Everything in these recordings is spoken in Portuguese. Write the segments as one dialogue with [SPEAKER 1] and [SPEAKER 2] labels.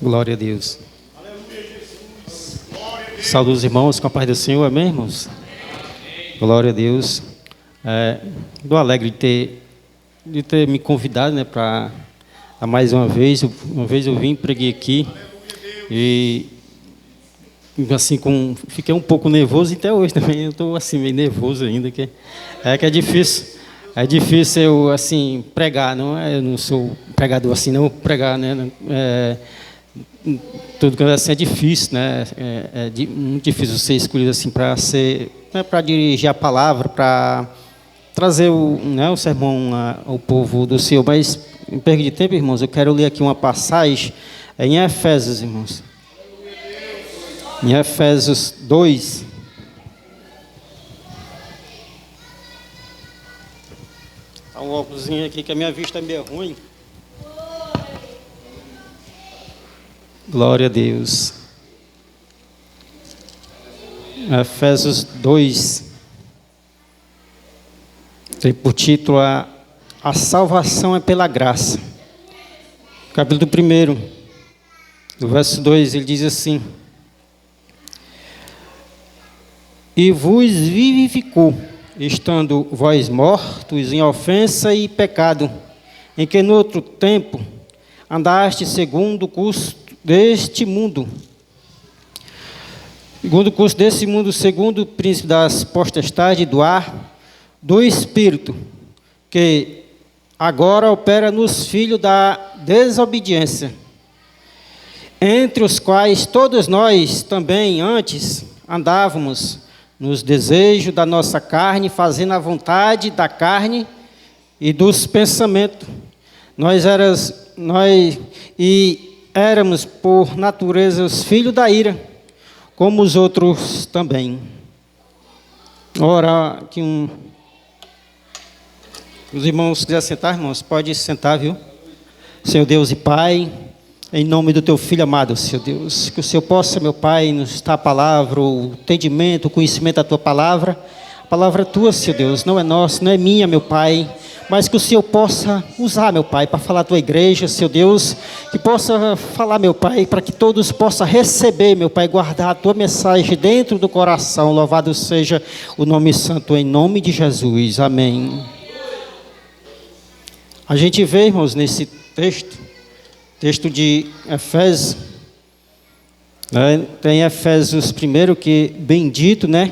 [SPEAKER 1] Glória a Deus. Saúde os irmãos com a paz do Senhor, amém, irmãos? Glória a Deus. Estou alegre de ter me convidado, né, para mais uma vez. Uma vez eu vim, preguei aqui e assim fiquei um pouco nervoso, e até hoje também eu estou assim meio nervoso ainda, que é difícil. É difícil eu assim pregar, eu não sou pregador assim, não pregar, né? Tudo que assim é difícil, né? Muito difícil ser escolhido assim para ser, para dirigir a palavra, para trazer o sermão ao povo do Senhor. Mas em perda de tempo, irmãos, eu quero ler aqui uma passagem em Efésios, irmãos. Em Efésios 2. Tá um óculosinho aqui que a minha vista é meio ruim. Glória a Deus. Efésios 2. Tem por título A salvação é pela graça. Capítulo 1, do verso 2, ele diz assim: E vos vivificou, estando vós mortos em ofensa e pecado, em que no outro tempo andaste segundo o curso deste mundo, segundo o príncipe das potestades do ar, do Espírito, que agora opera nos filhos da desobediência, entre os quais todos nós também antes andávamos nos desejos da nossa carne, fazendo a vontade da carne e dos pensamentos. Nós éramos por natureza os filhos da ira, como os outros também. Ora, aqui os irmãos, se quiser sentar, irmãos, pode sentar, viu? Senhor Deus e Pai, em nome do Teu Filho amado, Senhor Deus, que o Senhor possa, meu Pai, nos dar a palavra, o entendimento, o conhecimento da Tua palavra. A palavra é Tua, Senhor Deus, não é nossa, não é minha, meu Pai, mas que o Senhor possa usar, meu Pai, para falar a Tua igreja, Senhor Deus, que possa falar, meu Pai, para que todos possam receber, meu Pai, guardar a Tua mensagem dentro do coração. Louvado seja o nome santo, em nome de Jesus, amém. A gente vê, irmãos, nesse texto de Efésios, tem Efésios 1, que bendito, né?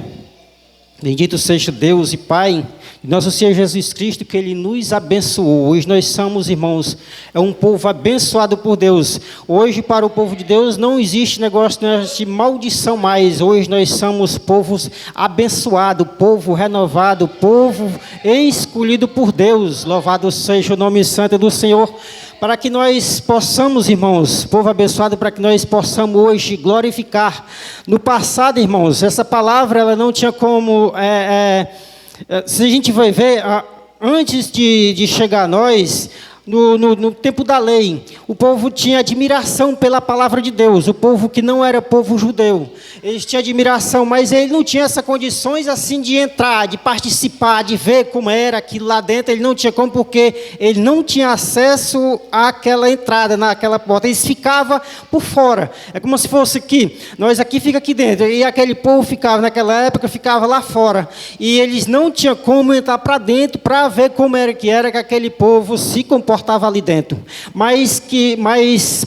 [SPEAKER 1] Bendito seja Deus e Pai, nosso Senhor Jesus Cristo, que Ele nos abençoou. Hoje nós somos, irmãos, um povo abençoado por Deus. Hoje, para o povo de Deus, não existe negócio de maldição mais. Hoje nós somos povos abençoados, povo renovado, povo escolhido por Deus. Louvado seja o nome santo do Senhor. Para que nós possamos, irmãos, povo abençoado, para que nós possamos hoje glorificar. No passado, irmãos, essa palavra ela não tinha como... se a gente vai ver, antes de chegar a nós, no tempo da lei, o povo tinha admiração pela palavra de Deus. O povo que não era povo judeu, eles tinham admiração, mas ele não tinha essas condições assim de entrar, de participar, de ver como era aquilo lá dentro. Ele não tinha como, porque ele não tinha acesso àquela entrada, naquela porta. Eles ficavam por fora. É como se fosse aqui, nós aqui fica aqui dentro, e aquele povo ficava, naquela época, ficava lá fora. E eles não tinham como entrar para dentro para ver como era que aquele povo se comportava ali dentro, mas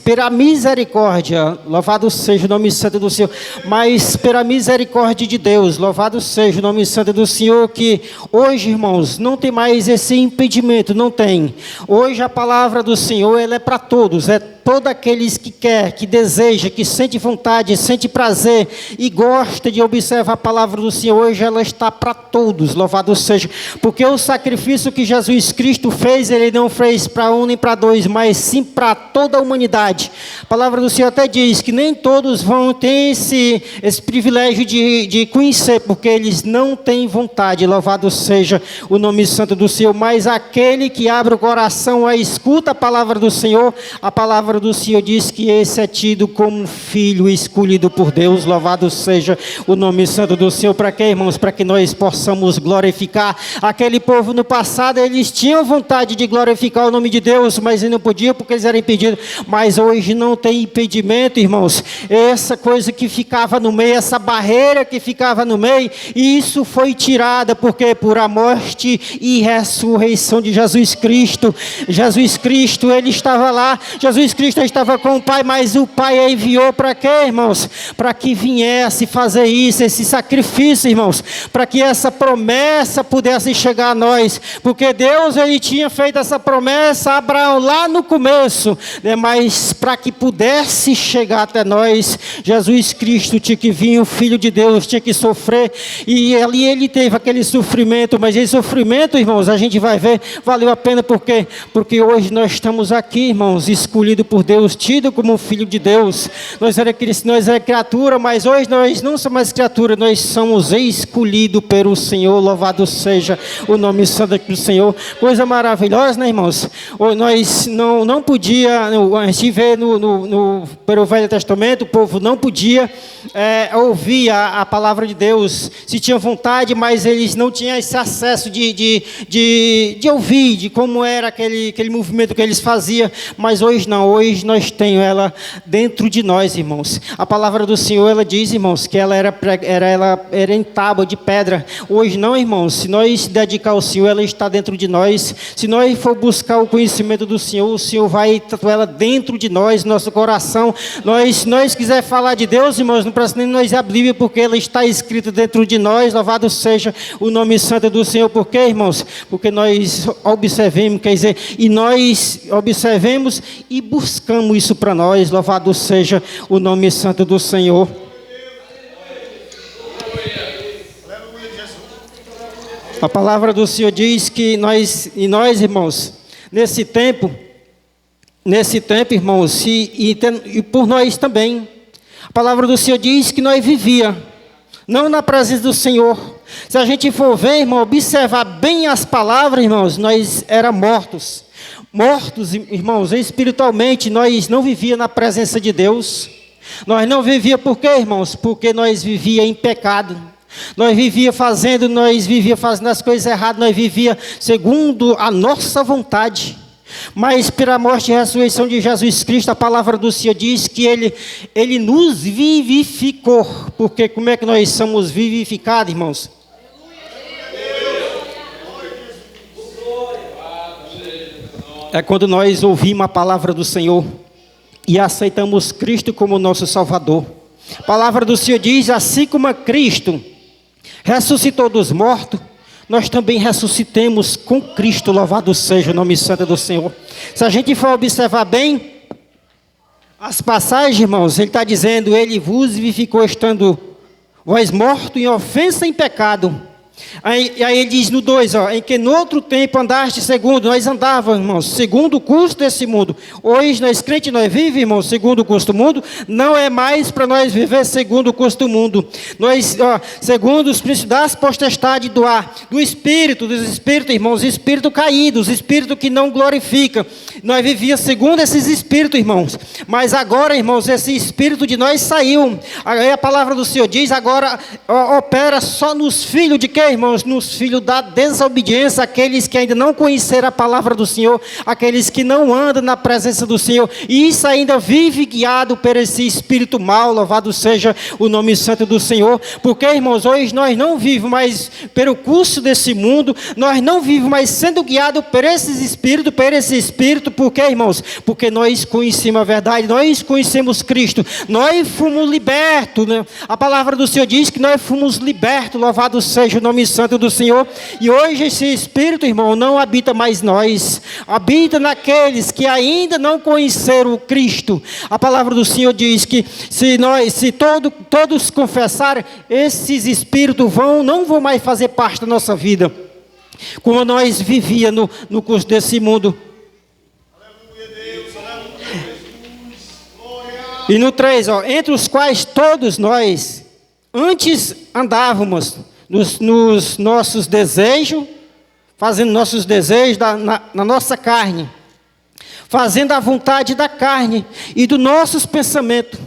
[SPEAKER 1] pela misericórdia, louvado seja o nome santo do Senhor, mas pela misericórdia de Deus, louvado seja o nome santo do Senhor, que hoje, irmãos, não tem mais esse impedimento, não tem. Hoje a palavra do Senhor, ela é para todos, todos aqueles que quer, que deseja, que sente vontade, sente prazer e gosta de observar a palavra do Senhor, hoje ela está para todos, louvado seja, porque o sacrifício que Jesus Cristo fez, Ele não fez para um nem para dois, mas sim para toda a humanidade. A palavra do Senhor até diz que nem todos vão ter esse privilégio de conhecer, porque eles não têm vontade, louvado seja o nome santo do Senhor, mas aquele que abre o coração, escuta a palavra do Senhor, a palavra palavra do Senhor diz que esse é tido como filho escolhido por Deus. Louvado seja o nome santo do Senhor. Para quê, irmãos? Para que nós possamos glorificar. Aquele povo no passado, eles tinham vontade de glorificar o nome de Deus, mas eles não podiam porque eles eram impedidos. Mas hoje não tem impedimento, irmãos. Essa coisa que ficava no meio, essa barreira que ficava no meio, isso foi tirada, porque por a morte e ressurreição de Jesus Cristo. Jesus Cristo, ele estava lá, Jesus Cristo estava com o Pai, mas o Pai enviou para quê, irmãos? Para que viesse fazer isso, esse sacrifício, irmãos, para que essa promessa pudesse chegar a nós, porque Deus, ele tinha feito essa promessa a Abraão lá no começo, né? Mas para que pudesse chegar até nós, Jesus Cristo tinha que vir, o Filho de Deus tinha que sofrer, e ali ele teve aquele sofrimento, mas esse sofrimento, irmãos, a gente vai ver, valeu a pena, porque hoje nós estamos aqui, irmãos, escolhidos por Deus, tido como filho de Deus. Nós era criatura, mas hoje nós não somos mais criatura, nós somos escolhidos pelo Senhor. Louvado seja o nome santo do Senhor. Coisa maravilhosa, né, irmãos? Nós não podia, a gente vê pelo Velho Testamento, o povo não podia ouvir a palavra de Deus, se tinha vontade, mas eles não tinham esse acesso de ouvir, de como era aquele movimento que eles faziam. Mas hoje não, hoje nós temos ela dentro de nós, irmãos. A palavra do Senhor, ela diz, irmãos, que ela era em tábua de pedra. Hoje não, irmãos, se nós dedicar ao Senhor, ela está dentro de nós. Se nós for buscar o conhecimento do Senhor, o Senhor vai tatuar ela dentro de nós, nosso coração. Se nós quiser falar de Deus, irmãos, não precisa nem nós abrir a Bíblia, porque ela está escrita dentro de nós. Louvado seja o nome santo do Senhor. Por quê, irmãos? Porque nós observemos, quer dizer, e nós observemos e buscamos isso para nós. Louvado seja o nome santo do Senhor. A palavra do Senhor diz que nós, irmãos, nesse tempo, irmãos, e por nós também, a palavra do Senhor diz que nós vivia, não na presença do Senhor. Se a gente for ver, irmão, observar bem as palavras, irmãos, nós éramos mortos, irmãos, espiritualmente. Nós não vivíamos na presença de Deus. Nós não vivíamos por quê, irmãos? Porque nós vivíamos em pecado. Nós vivíamos fazendo as coisas erradas. Nós vivíamos segundo a nossa vontade. Mas pela morte e ressurreição de Jesus Cristo, a palavra do Senhor diz que Ele nos vivificou. Porque como é que nós somos vivificados, irmãos? É quando nós ouvimos a palavra do Senhor e aceitamos Cristo como nosso Salvador. A palavra do Senhor diz, assim como Cristo ressuscitou dos mortos, nós também ressuscitemos com Cristo. Louvado seja o nome santo do Senhor. Se a gente for observar bem as passagens, irmãos, ele está dizendo, ele vos vivificou estando vós mortos em ofensa e em pecado. Aí ele diz no 2, em que no outro tempo andaste segundo, nós andávamos, irmãos, segundo o curso desse mundo. Hoje nós crentes, nós vivemos, irmãos, segundo o curso do mundo. Não é mais para nós viver segundo o curso do mundo. Nós, segundo os princípios das potestades do ar, dos espíritos, irmãos, espírito caído, os espíritos que não glorificam. Nós vivíamos segundo esses espíritos, irmãos. Mas agora, irmãos, esse espírito de nós saiu. Aí a palavra do Senhor diz, agora opera só nos filhos de quê, irmãos? Nos filhos da desobediência, aqueles que ainda não conheceram a palavra do Senhor, aqueles que não andam na presença do Senhor, e isso ainda vive guiado por esse espírito mau. Louvado seja o nome santo do Senhor. Porque, irmãos, hoje nós não vivemos mais pelo curso desse mundo, nós não vivemos mais sendo guiados por esse espírito. Por quê, irmãos? Porque nós conhecemos a verdade, nós conhecemos Cristo, nós fomos libertos, né? A palavra do Senhor diz que nós fomos libertos. Louvado seja o nome santo do Senhor. E hoje esse espírito, irmão, não habita mais nós, habita naqueles que ainda não conheceram o Cristo. A palavra do Senhor diz que se todos confessarem, esses espíritos não vão mais fazer parte da nossa vida, como nós vivíamos no curso desse mundo. E no 3, entre os quais todos nós antes andávamos nos nossos desejos, fazendo nossos desejos na nossa carne, fazendo a vontade da carne e dos nossos pensamentos.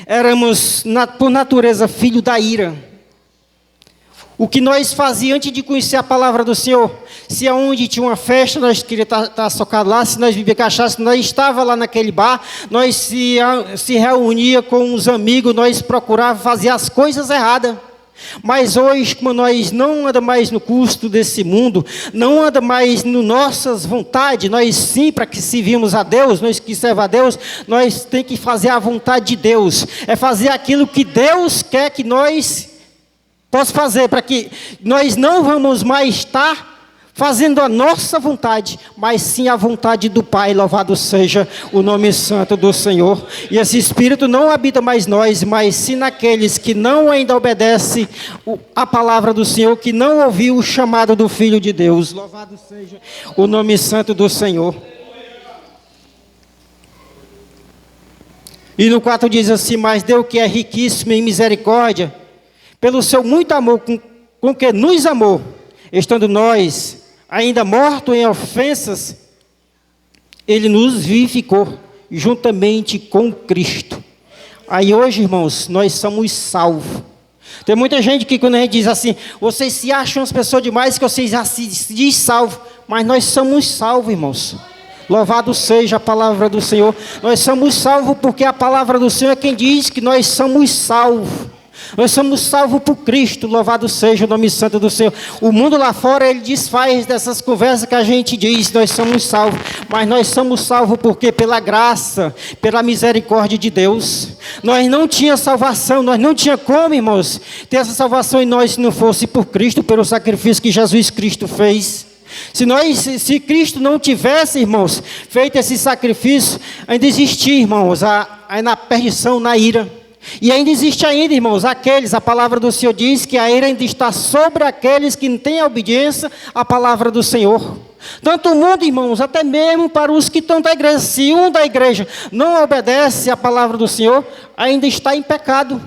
[SPEAKER 1] Éramos, por natureza, filho da ira. O que nós fazíamos antes de conhecer a palavra do Senhor, se aonde tinha uma festa, nós queríamos estar socados lá, se nós bebíamos cachaça, nós estávamos lá naquele bar, nós se reunia com os amigos, nós procurávamos fazer as coisas erradas. Mas hoje, como nós não andamos mais no custo desse mundo, não andamos mais nas nossas vontades, nós sim, para que servimos a Deus, nós que servamos a Deus, nós temos que fazer a vontade de Deus, é fazer aquilo que Deus quer que nós possamos fazer, para que nós não vamos mais estar fazendo a nossa vontade, mas sim a vontade do Pai. Louvado seja o nome santo do Senhor. E esse Espírito não habita mais nós, mas sim naqueles que não ainda obedecem a palavra do Senhor, que não ouviu o chamado do Filho de Deus. Louvado seja o nome santo do Senhor. E no 4 diz assim: mas Deus, que é riquíssimo em misericórdia, pelo seu muito amor com que nos amou, estando nós ainda mortos em ofensas, Ele nos vivificou juntamente com Cristo. Aí hoje, irmãos, nós somos salvos. Tem muita gente que quando a gente diz assim, vocês se acham as pessoas demais que vocês já se diz salvo, mas nós somos salvos, irmãos. Louvado seja a palavra do Senhor. Nós somos salvos porque a palavra do Senhor é quem diz que nós somos salvos. Nós somos salvos por Cristo, louvado seja o nome santo do Senhor. O mundo lá fora, ele desfaz dessas conversas que a gente diz, nós somos salvos. Mas nós somos salvos porque pela graça, pela misericórdia de Deus. Nós não tínhamos salvação, nós não tínhamos como, irmãos, ter essa salvação em nós se não fosse por Cristo, pelo sacrifício que Jesus Cristo fez. Se Cristo não tivesse, irmãos, feito esse sacrifício, ainda existia, irmãos, na perdição, na ira. E ainda existe ainda, irmãos, a palavra do Senhor diz que a ira ainda está sobre aqueles que não têm obediência à palavra do Senhor. Tanto o mundo, irmãos, até mesmo para os que estão da igreja, se um da igreja não obedece à palavra do Senhor, ainda está em pecado.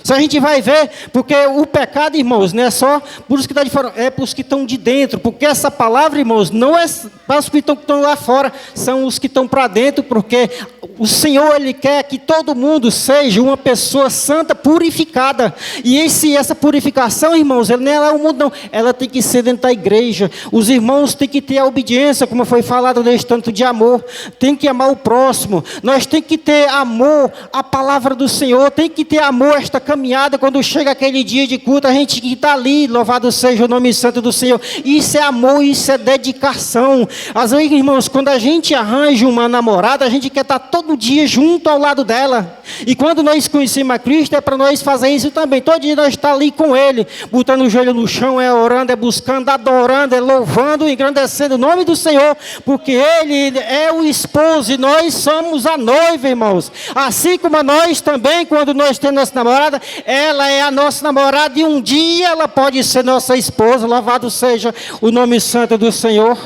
[SPEAKER 1] Se a gente vai ver, porque o pecado, irmãos, não é só para os que estão de fora, é para os que estão de dentro, porque essa palavra, irmãos, não é para os que estão lá fora, são os que estão para dentro, porque o Senhor, Ele quer que todo mundo seja uma pessoa santa, purificada, e essa purificação, irmãos, ela não é o mundo não, ela tem que ser dentro da igreja. Os irmãos têm que ter a obediência, como foi falado nesse tanto de amor, tem que amar o próximo, nós temos que ter amor à palavra do Senhor, tem que ter amor a esta caminhada. Quando chega aquele dia de culto, a gente que está ali, louvado seja o nome santo do Senhor, isso é amor, isso é dedicação. Às vezes, irmãos, quando a gente arranja uma namorada, a gente quer estar todo dia junto ao lado dela, e quando nós conhecemos a Cristo, é para nós fazer isso também, todo dia nós estamos ali com Ele, botando o joelho no chão, é orando, é buscando, adorando, é louvando, engrandecendo o nome do Senhor, porque Ele é o esposo, e nós somos a noiva, irmãos, assim como nós também, quando nós temos nossa namorada, ela é a nossa namorada, e um dia ela pode ser nossa esposa, louvado seja o nome santo do Senhor.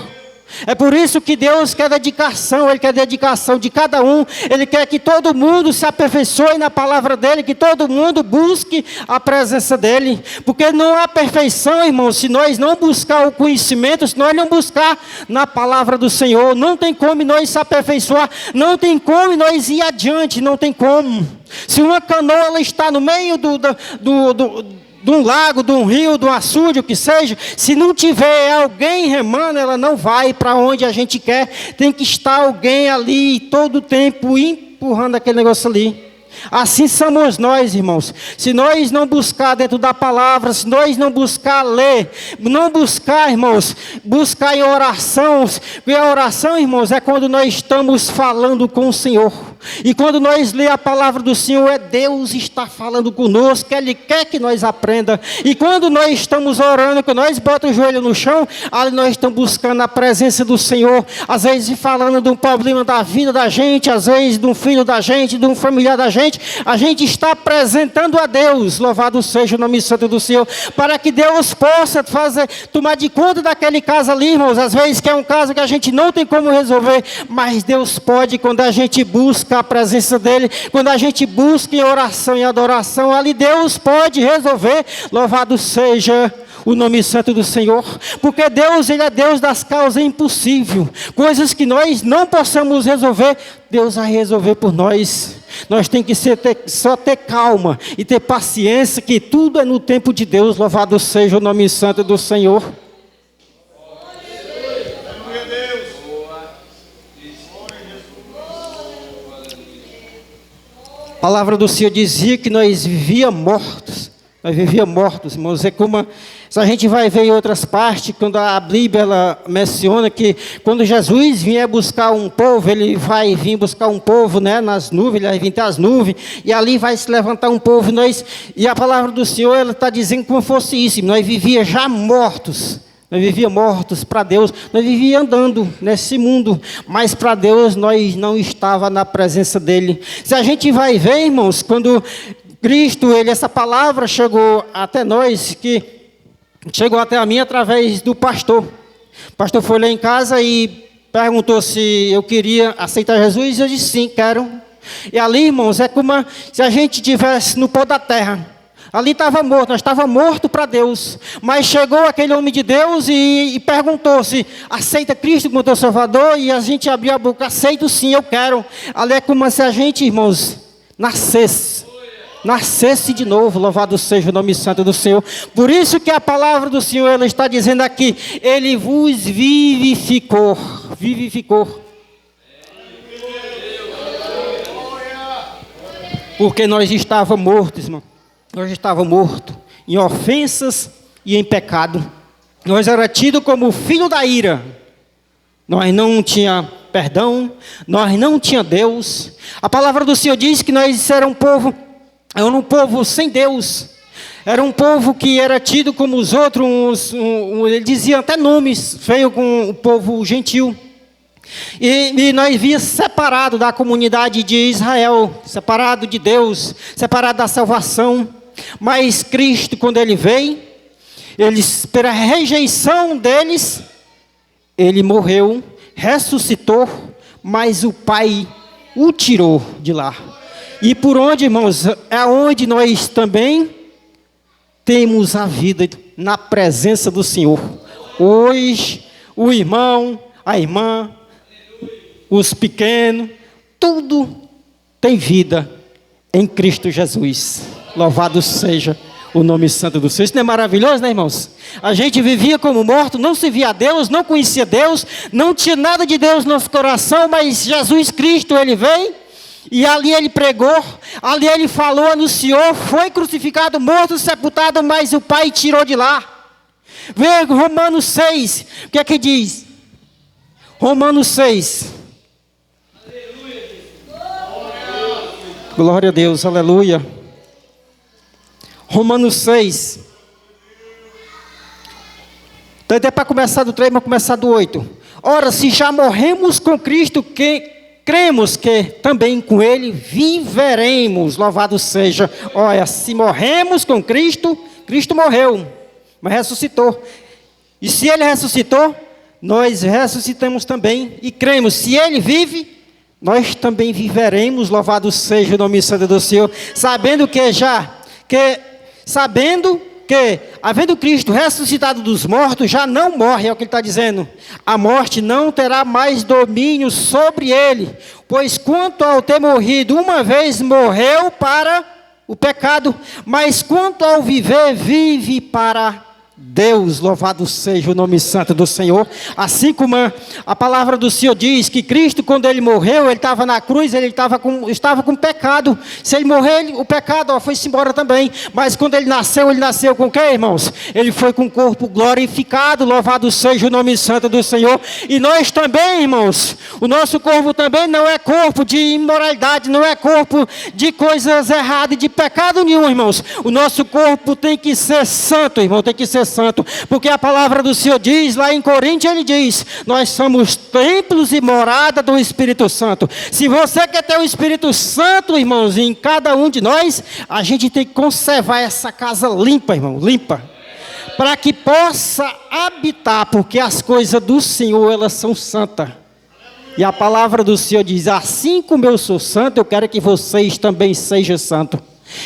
[SPEAKER 1] É por isso que Deus quer dedicação, Ele quer dedicação de cada um, Ele quer que todo mundo se aperfeiçoe na palavra dEle, que todo mundo busque a presença dEle, porque não há perfeição, irmãos, se nós não buscar o conhecimento, se nós não buscar na palavra do Senhor, não tem como nós se aperfeiçoar, não tem como nós ir adiante, não tem como. Se uma canoa ela está no meio de um lago, de um rio, de um açude, o que seja, se não tiver alguém remando, ela não vai para onde a gente quer. Tem que estar alguém ali todo o tempo empurrando aquele negócio ali. Assim somos nós, irmãos. Se nós não buscar dentro da palavra, se nós não buscar ler, não buscar, irmãos, buscar em oração, e a oração, irmãos, é quando nós estamos falando com o Senhor. E quando nós lemos a palavra do Senhor, é Deus está falando conosco, Ele quer que nós aprenda. E quando nós estamos orando, quando nós botamos o joelho no chão, ali nós estamos buscando a presença do Senhor, às vezes falando de um problema da vida da gente, às vezes de um filho da gente, de um familiar da gente, a gente está apresentando a Deus, louvado seja o nome santo do Senhor, para que Deus possa tomar de conta daquele caso ali, irmãos, às vezes que é um caso que a gente não tem como resolver, mas Deus pode, quando a gente busca a presença dEle, quando a gente busca em oração e adoração, ali Deus pode resolver, louvado seja o nome santo do Senhor, porque Deus, Ele é Deus das causas impossíveis, coisas que nós não possamos resolver, Deus vai resolver por nós. Nós temos que só ter calma e ter paciência, que tudo é no tempo de Deus. Louvado seja o nome santo do Senhor. A palavra do Senhor dizia que nós vivíamos mortos, irmãos. É como se a gente vai ver em outras partes, quando a Bíblia ela menciona que quando Jesus vier buscar um povo, ele vai vir buscar um povo, né, nas nuvens, ele vai vir até as nuvens, e ali vai se levantar um povo. E a palavra do Senhor ela está dizendo como fosse isso. Nós vivíamos já mortos. Nós vivíamos mortos para Deus, nós vivíamos andando nesse mundo, mas para Deus nós não estávamos na presença dEle. Se a gente vai ver, irmãos, quando Cristo, essa palavra chegou até nós, que chegou até a mim através do pastor. O pastor foi lá em casa e perguntou se eu queria aceitar Jesus, e eu disse sim, quero. E ali, irmãos, é como se a gente estivesse no pó da terra. Ali estava morto, nós estávamos mortos para Deus. Mas chegou aquele homem de Deus e perguntou se aceita Cristo como teu Salvador. E a gente abriu a boca, aceito sim, eu quero. Ali é como se a gente, irmãos, nascesse de novo. Louvado seja o nome santo do Senhor. Por isso que a palavra do Senhor ela está dizendo aqui, Ele vos vivificou. Porque nós estávamos mortos, irmão. Nós estávamos mortos em ofensas e em pecado. Nós era tido como filho da ira. Nós não tinha perdão, nós não tinha Deus. A palavra do Senhor diz que nós era um povo sem Deus. Era um povo que era tido como os outros, ele dizia até nomes feios com o povo gentil. E nós víamos separado da comunidade de Israel, separado de Deus, separado da salvação. Mas Cristo, quando Ele veio, pela rejeição deles, Ele morreu, ressuscitou, mas o Pai o tirou de lá. E por onde, irmãos, é onde nós também temos a vida na presença do Senhor. Hoje, o irmão, a irmã, os pequenos, tudo tem vida em Cristo Jesus. Louvado seja o nome santo do Senhor. Isso não é maravilhoso, né, irmãos? A gente vivia como morto, não se via Deus, não conhecia Deus, não tinha nada de Deus no nosso coração, mas Jesus Cristo, Ele veio, e ali Ele pregou, ali Ele falou, anunciou, foi crucificado, morto, sepultado, mas o Pai tirou de lá. Veja Romanos 6, o que é que diz? Romanos 6. Glória a Deus, aleluia. Romanos 6. Então, até para começar do 3, vamos começar do 8. Ora, se já morremos com Cristo, cremos que também com Ele viveremos. Louvado seja. Olha, se morremos com Cristo, Cristo morreu, mas ressuscitou. E se Ele ressuscitou, nós ressuscitamos também e cremos. Se Ele vive, nós também viveremos. Louvado seja o nome santo do Senhor. Sabendo que, havendo Cristo ressuscitado dos mortos, já não morre, é o que ele está dizendo. A morte não terá mais domínio sobre ele, pois quanto ao ter morrido uma vez, morreu para o pecado, mas quanto ao viver, vive para Deus. Louvado seja o nome santo do Senhor. Assim como a palavra do Senhor diz que Cristo, quando Ele morreu, Ele estava na cruz, Ele estava com pecado. Se Ele morrer, o pecado foi-se embora também. Mas quando Ele nasceu com o quê, irmãos? Ele foi com o corpo glorificado. Louvado seja o nome santo do Senhor. E nós também, irmãos, o nosso corpo também não é corpo de imoralidade, não é corpo de coisas erradas, de pecado nenhum, irmãos. O nosso corpo tem que ser santo, irmão, tem que ser santo, porque a palavra do Senhor diz, lá em Coríntios ele diz, nós somos templos e morada do Espírito Santo. Se você quer ter o Espírito Santo, irmãos, em cada um de nós, a gente tem que conservar essa casa limpa, irmão, limpa, para que possa habitar, porque as coisas do Senhor, elas são santas. E a palavra do Senhor diz, assim como eu sou santo, eu quero que vocês também sejam santos.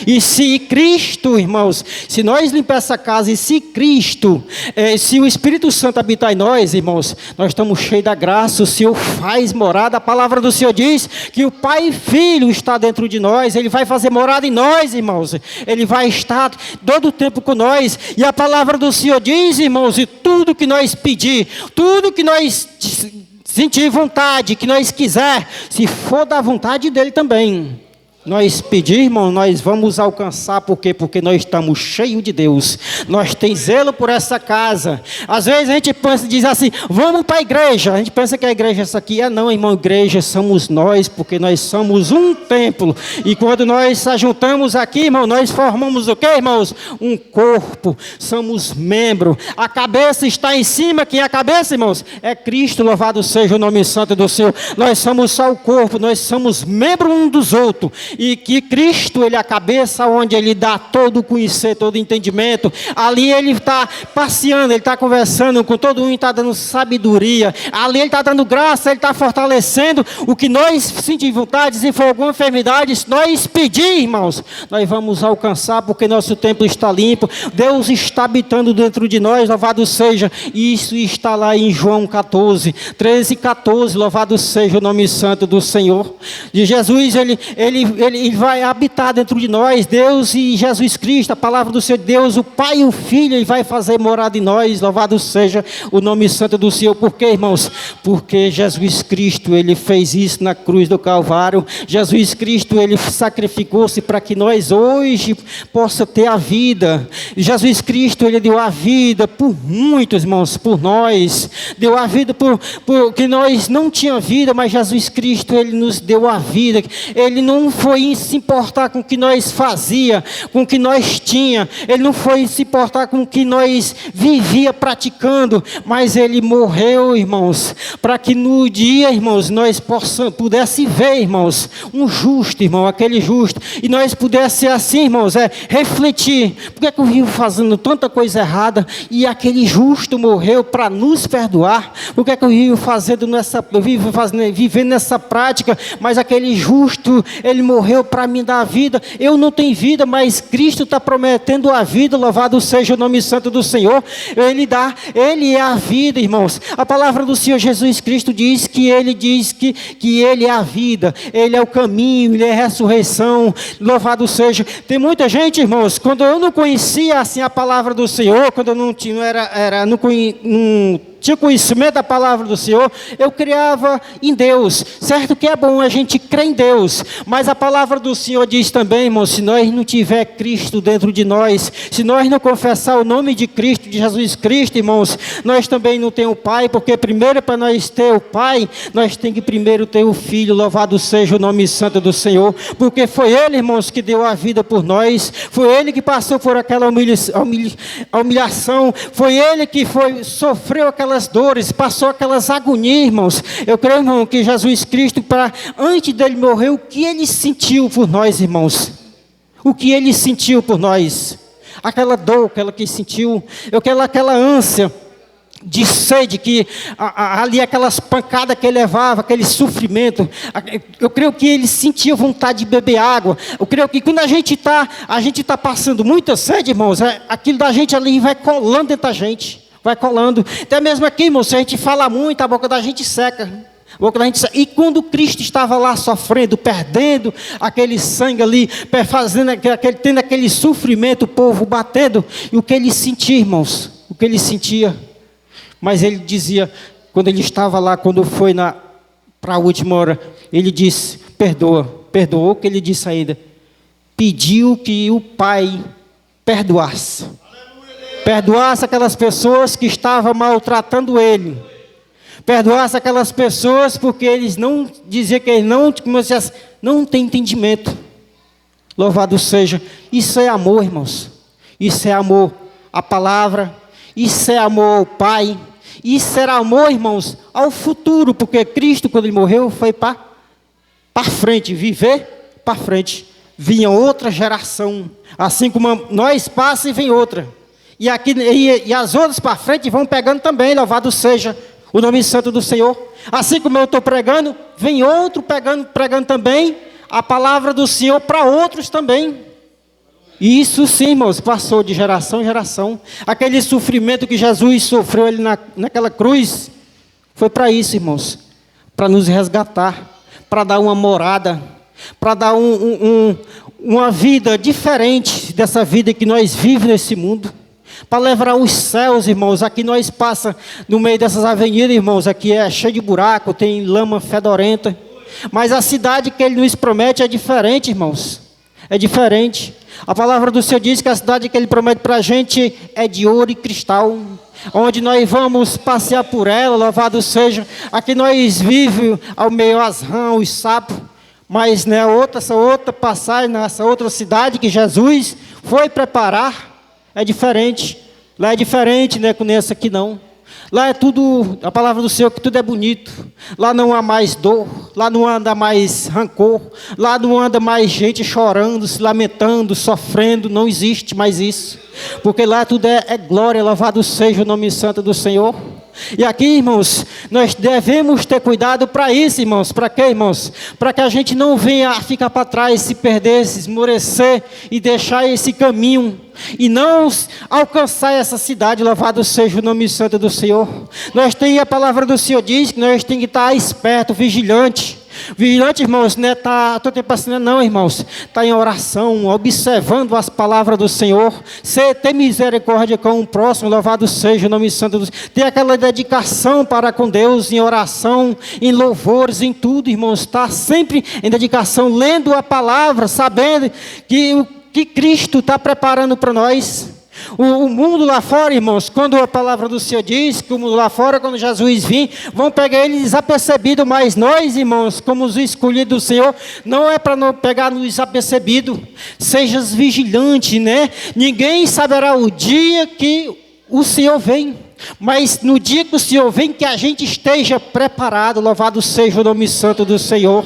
[SPEAKER 1] E se Cristo, irmãos, se nós limpar essa casa, e se Cristo, se o Espírito Santo habitar em nós, irmãos, nós estamos cheios da graça, o Senhor faz morada. A palavra do Senhor diz que o Pai e Filho está dentro de nós, Ele vai fazer morada em nós, irmãos, Ele vai estar todo o tempo com nós. E a palavra do Senhor diz, irmãos, e tudo que nós pedir, tudo que nós sentir vontade, que nós quiser, se for da vontade dEle também, nós pedirmos, nós vamos alcançar. Por quê? Porque nós estamos cheios de Deus. Nós temos zelo por essa casa. Às vezes a gente pensa, diz assim, vamos para a igreja. A gente pensa que a igreja é essa aqui. Não, irmão, igreja somos nós, porque nós somos um templo. E quando nós se juntamos aqui, irmão, nós formamos o quê, irmãos? Um corpo. Somos membros. A cabeça está em cima. Quem é a cabeça, irmãos? É Cristo, louvado seja o nome santo do Senhor. Nós somos só o corpo, nós somos membros um dos outros. E que Cristo, Ele é a cabeça onde Ele dá todo o conhecer, todo o entendimento. Ali Ele está passeando, Ele está conversando com todo mundo, está dando sabedoria. Ali Ele está dando graça, Ele está fortalecendo o que nós sentimos vontade. Se for alguma enfermidade, se nós pedir, irmãos, nós vamos alcançar, porque nosso templo está limpo. Deus está habitando dentro de nós, louvado seja. Isso está lá em João 14, 13 e 14, louvado seja o nome santo do Senhor. De Jesus, Ele vai habitar dentro de nós, Deus e Jesus Cristo, a palavra do Senhor, Deus, o Pai e o Filho, Ele vai fazer morada em nós, louvado seja o nome santo do Senhor. Por quê, irmãos? Porque Jesus Cristo, Ele fez isso na cruz do Calvário. Jesus Cristo, Ele sacrificou-se para que nós hoje possa ter a vida. Jesus Cristo, Ele deu a vida por muitos, irmãos, por nós, deu a vida porque nós não tínhamos vida, mas Jesus Cristo, Ele nos deu a vida. Ele não foi se importar com o que nós fazia, com o que nós tinha. Ele não foi se importar com o que nós vivia praticando, mas Ele morreu, irmãos, para que no dia, irmãos, nós pudesse ver, irmãos, um justo, irmão, aquele justo, e nós pudesse assim, irmãos, refletir, por que eu vivo fazendo tanta coisa errada, e aquele justo morreu para nos perdoar? Por que eu vivo vivendo nessa prática, mas aquele justo, Ele morreu para me dar a vida? Eu não tenho vida, mas Cristo está prometendo a vida, louvado seja o nome santo do Senhor. Ele é a vida, irmãos. A palavra do Senhor Jesus Cristo diz que Ele é a vida, Ele é o caminho, Ele é a ressurreição, louvado seja. Tem muita gente, irmãos, quando eu não conhecia assim a palavra do Senhor, quando eu não tinha conhecimento da palavra do Senhor, eu criava em Deus. Certo que é bom a gente crer em Deus, mas a palavra do Senhor diz também, irmãos, se nós não tiver Cristo dentro de nós, se nós não confessar o nome de Cristo, de Jesus Cristo, irmãos, nós também não temos o Pai, porque primeiro para nós ter o Pai, nós temos que primeiro ter o Filho, louvado seja o nome santo do Senhor, porque foi Ele, irmãos, que deu a vida por nós, foi Ele que passou por aquela humilhação, foi Ele que sofreu aquelas dores, passou aquelas agonias, irmãos. Eu creio, irmão, que Jesus Cristo, antes dele morrer, o que Ele sentiu por nós, irmãos? O que Ele sentiu por nós? Aquela dor, aquela que sentiu, aquela ânsia de sede, que ali aquelas pancadas que Ele levava, aquele sofrimento. Eu creio que Ele sentia vontade de beber água. Eu creio que quando a gente está passando muita sede, irmãos, aquilo da gente ali vai colando dentro da gente, vai colando. Até mesmo aqui, irmãos, se a gente fala muito, a boca da gente seca. E quando Cristo estava lá sofrendo, perdendo aquele sangue ali, tendo aquele sofrimento, o povo batendo, e o que Ele sentia, irmãos, o que Ele sentia. Mas Ele dizia, quando Ele estava lá, quando foi para a última hora, Ele disse, perdoou o que Ele disse ainda, pediu que o Pai perdoasse aquelas pessoas que estavam maltratando Ele, perdoasse aquelas pessoas porque eles não, dizia que eles não têm entendimento. Louvado seja, isso é amor, irmãos, isso é amor à palavra, isso é amor ao Pai, isso era amor, irmãos, ao futuro, porque Cristo, quando Ele morreu, foi para frente, viver para frente, vinha outra geração, assim como nós passa e vem outra, e as outras para frente vão pegando também, louvado seja o nome santo do Senhor. Assim como eu estou pregando, vem outro pregando também a palavra do Senhor para outros também. E isso sim, irmãos, passou de geração em geração. Aquele sofrimento que Jesus sofreu ali naquela cruz, foi para isso, irmãos. Para nos resgatar, para dar uma morada, para dar uma vida diferente dessa vida que nós vivemos nesse mundo. Para levar os céus, irmãos. Aqui nós passa no meio dessas avenidas, irmãos. Aqui é cheio de buraco, tem lama fedorenta. Mas a cidade que Ele nos promete é diferente, irmãos. É diferente. A palavra do Senhor diz que a cidade que Ele promete para a gente é de ouro e cristal, onde nós vamos passear por ela, louvado seja. Aqui nós vivemos ao meio as rãs, os sapos, mas né, essa outra passagem, nessa outra cidade que Jesus foi preparar, é diferente. Lá é diferente, né, com essa aqui não. Lá é tudo, a palavra do Senhor, que tudo é bonito. Lá não há mais dor, lá não anda mais rancor, lá não anda mais gente chorando, se lamentando, sofrendo, não existe mais isso. Porque lá tudo é glória, louvado seja o nome santo do Senhor. E aqui, irmãos, nós devemos ter cuidado para isso, irmãos. Para quê, irmãos? Para que a gente não venha a ficar para trás, se perder, se esmorecer e deixar esse caminho e não alcançar essa cidade. Louvado seja o nome santo do Senhor. Nós temos, a palavra do Senhor diz que nós temos que estar esperto, vigilante. Vigilante, irmãos, não é todo tempo assim, não, irmãos. Está em oração, observando as palavras do Senhor. Ter misericórdia com o próximo, louvado seja o nome santo do Senhor. Ter aquela dedicação para com Deus, em oração, em louvores, em tudo, irmãos. Está sempre em dedicação, lendo a palavra, sabendo que o que Cristo está preparando para nós. O mundo lá fora, irmãos, quando a palavra do Senhor diz que o mundo lá fora, quando Jesus vir, vão pegar ele desapercebido, mas nós, irmãos, como os escolhidos do Senhor, não é para não pegar no desapercebido. Sejas vigilante, né? Ninguém saberá o dia que o Senhor vem, mas no dia que o Senhor vem, que a gente esteja preparado. Louvado seja o nome santo do Senhor.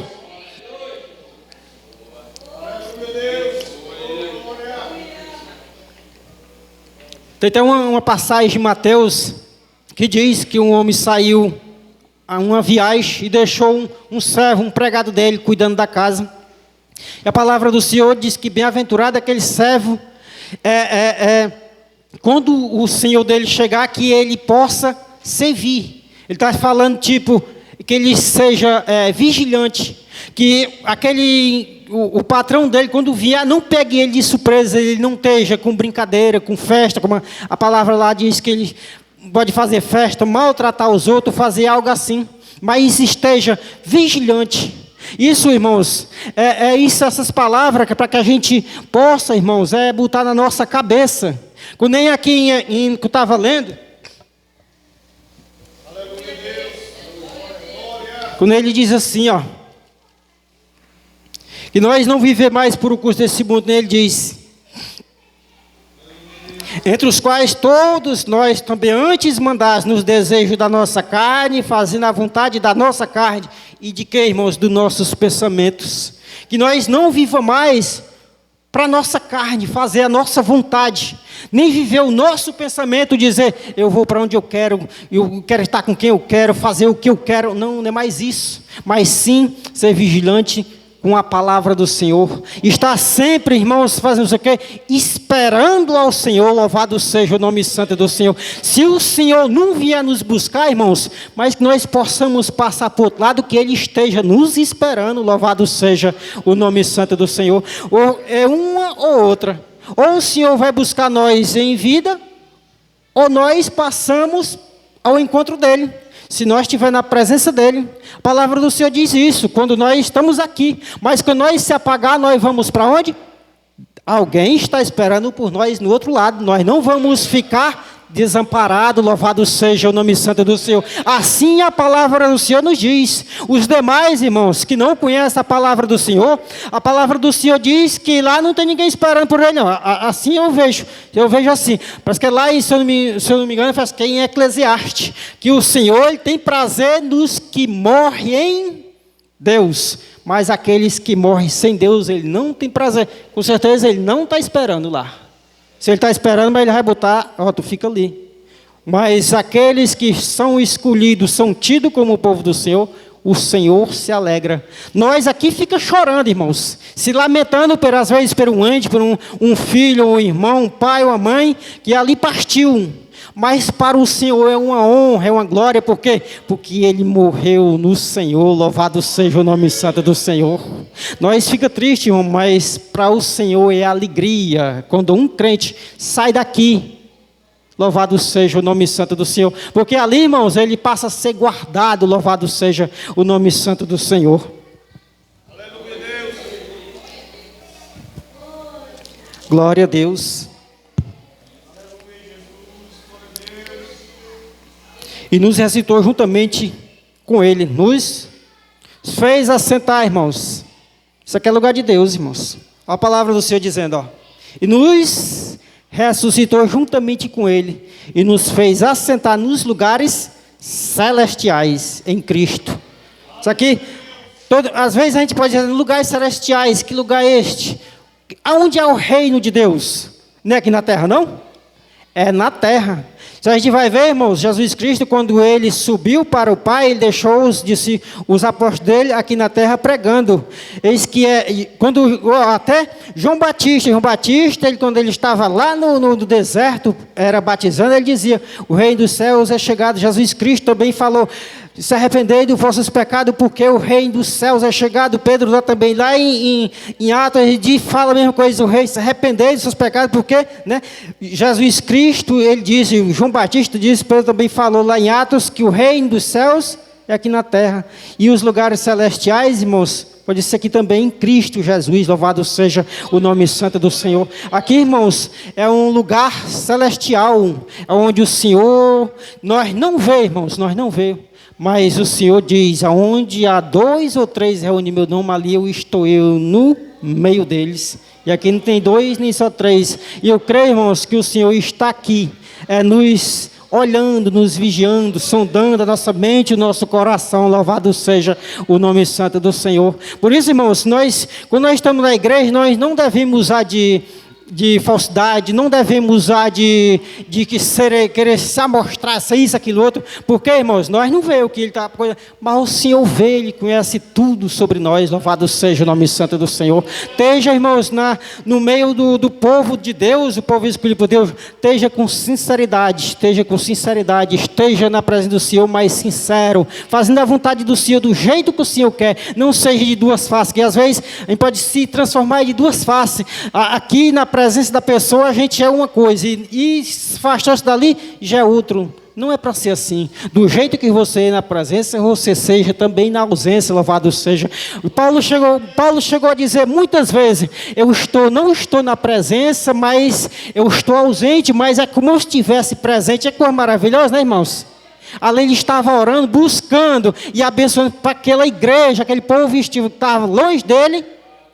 [SPEAKER 1] Tem até uma passagem de Mateus que diz que um homem saiu a uma viagem e deixou um servo, um empregado dele, cuidando da casa. E a palavra do Senhor diz que bem-aventurado aquele servo, quando o Senhor dele chegar, que ele possa servir. Ele está falando, tipo, que ele seja vigilante, que o patrão dele, quando vier, não pegue ele de surpresa, ele não esteja com brincadeira, com festa, como a palavra lá diz que ele pode fazer festa, maltratar os outros, fazer algo assim, mas esteja vigilante. Isso, irmãos, isso, essas palavras, que é para que a gente possa, irmãos, botar na nossa cabeça. Quando nem aqui que eu estava lendo, quando ele diz assim, ó, que nós não vivemos mais por o curso desse mundo, né? Ele diz, entre os quais todos nós também antes mandados nos desejos da nossa carne, fazendo a vontade da nossa carne, e de que, irmãos? Dos nossos pensamentos. Que nós não vivamos mais para a nossa carne, fazer a nossa vontade, nem viver o nosso pensamento, dizer, eu vou para onde eu quero estar com quem eu quero, fazer o que eu quero. Não é mais isso, mas sim ser vigilante com a palavra do Senhor, está sempre, irmãos, fazendo isso aqui, esperando ao Senhor. Louvado seja o nome santo do Senhor. Se o Senhor não vier nos buscar, irmãos, mas que nós possamos passar por outro lado, que Ele esteja nos esperando. Louvado seja o nome santo do Senhor. Ou é uma ou outra, ou o Senhor vai buscar nós em vida, ou nós passamos ao encontro dEle. Se nós estivermos na presença dEle, a palavra do Senhor diz isso, quando nós estamos aqui. Mas quando nós se apagar, nós vamos para onde? Alguém está esperando por nós no outro lado. Nós não vamos ficar desamparados. Louvado seja o nome santo do Senhor. Assim a palavra do Senhor nos diz. Os demais, irmãos, que não conhecem a palavra do Senhor, a palavra do Senhor diz que lá não tem ninguém esperando por Ele, não. Assim eu vejo assim. Parece que lá, se eu não me engano, parece que é em Eclesiastes, que o Senhor Ele tem prazer nos que morrem em Deus, mas aqueles que morrem sem Deus, Ele não tem prazer. Com certeza Ele não está esperando lá. Se Ele está esperando, mas Ele vai botar, tu fica ali. Mas aqueles que são escolhidos, são tidos como o povo do Senhor, o Senhor se alegra. Nós aqui fica chorando, irmãos, se lamentando às vezes por um ente, por um filho, um irmão, um pai ou uma mãe, que ali partiu. Mas para o Senhor é uma honra, é uma glória, por quê? Porque Ele morreu no Senhor, louvado seja o nome santo do Senhor. Nós fica triste, irmão, mas para o Senhor é alegria, quando um crente sai daqui, louvado seja o nome santo do Senhor, porque ali, irmãos, ele passa a ser guardado, louvado seja o nome santo do Senhor. Aleluia, Deus. Glória a Deus. E nos ressuscitou juntamente com Ele, nos fez assentar, irmãos. Isso aqui é lugar de Deus, irmãos. Olha a palavra do Senhor dizendo, ó. E nos ressuscitou juntamente com Ele, e nos fez assentar nos lugares celestiais em Cristo. Isso aqui, às vezes a gente pode dizer, lugares celestiais, que lugar é este? Aonde é o reino de Deus? Não é aqui na terra, não? É na terra. Então a gente vai ver, irmãos, Jesus Cristo, quando Ele subiu para o Pai, Ele deixou os apóstolos dele aqui na terra pregando. Eis que quando até João Batista, ele, quando ele estava lá no deserto, era batizando, ele dizia, o reino dos céus é chegado. Jesus Cristo também falou, se arrependei dos vossos pecados, porque o reino dos céus é chegado. Pedro lá também, lá em Atos, ele fala a mesma coisa, o rei, se arrependei dos seus pecados, porque, né, Jesus Cristo, ele disse, João Batista disse, Pedro também falou lá em Atos, que o reino dos céus é aqui na terra. E os lugares celestiais, irmãos, pode ser aqui também em Cristo Jesus, louvado seja o nome santo do Senhor. Aqui, irmãos, é um lugar celestial, onde o Senhor, nós não vê, irmãos, nós não vê. Mas o Senhor diz, aonde há 2 ou 3 reúnem meu nome, ali estou eu no meio deles. E aqui não tem 2, nem só 3. E eu creio, irmãos, que o Senhor está aqui, nos olhando, nos vigiando, sondando a nossa mente, o nosso coração. Louvado seja o nome santo do Senhor. Por isso, irmãos, quando nós estamos na igreja, nós não devemos usar de falsidade, não devemos usar de querer se amostrar, isso, aquilo, outro, porque, irmãos, nós não vemos o que Ele está, mas o Senhor vê, Ele conhece tudo sobre nós, louvado seja o nome santo do Senhor. Esteja, irmãos, no meio do povo de Deus, o povo escolhido por Deus, esteja com sinceridade, esteja na presença do Senhor, mais sincero, fazendo a vontade do Senhor, do jeito que o Senhor quer, não seja de duas faces, que às vezes a gente pode se transformar de duas faces, aqui na presença da pessoa a gente é uma coisa e afastar-se dali já é outro. Não é para ser assim. Do jeito que você é na presença, você seja também na ausência, louvado seja. Paulo chegou a dizer muitas vezes, não estou na presença, mas eu estou ausente, mas é como eu estivesse presente. É coisa maravilhosa, né, irmãos? Ali ele estava orando, buscando e abençoando para aquela igreja, aquele povo que estava longe dele,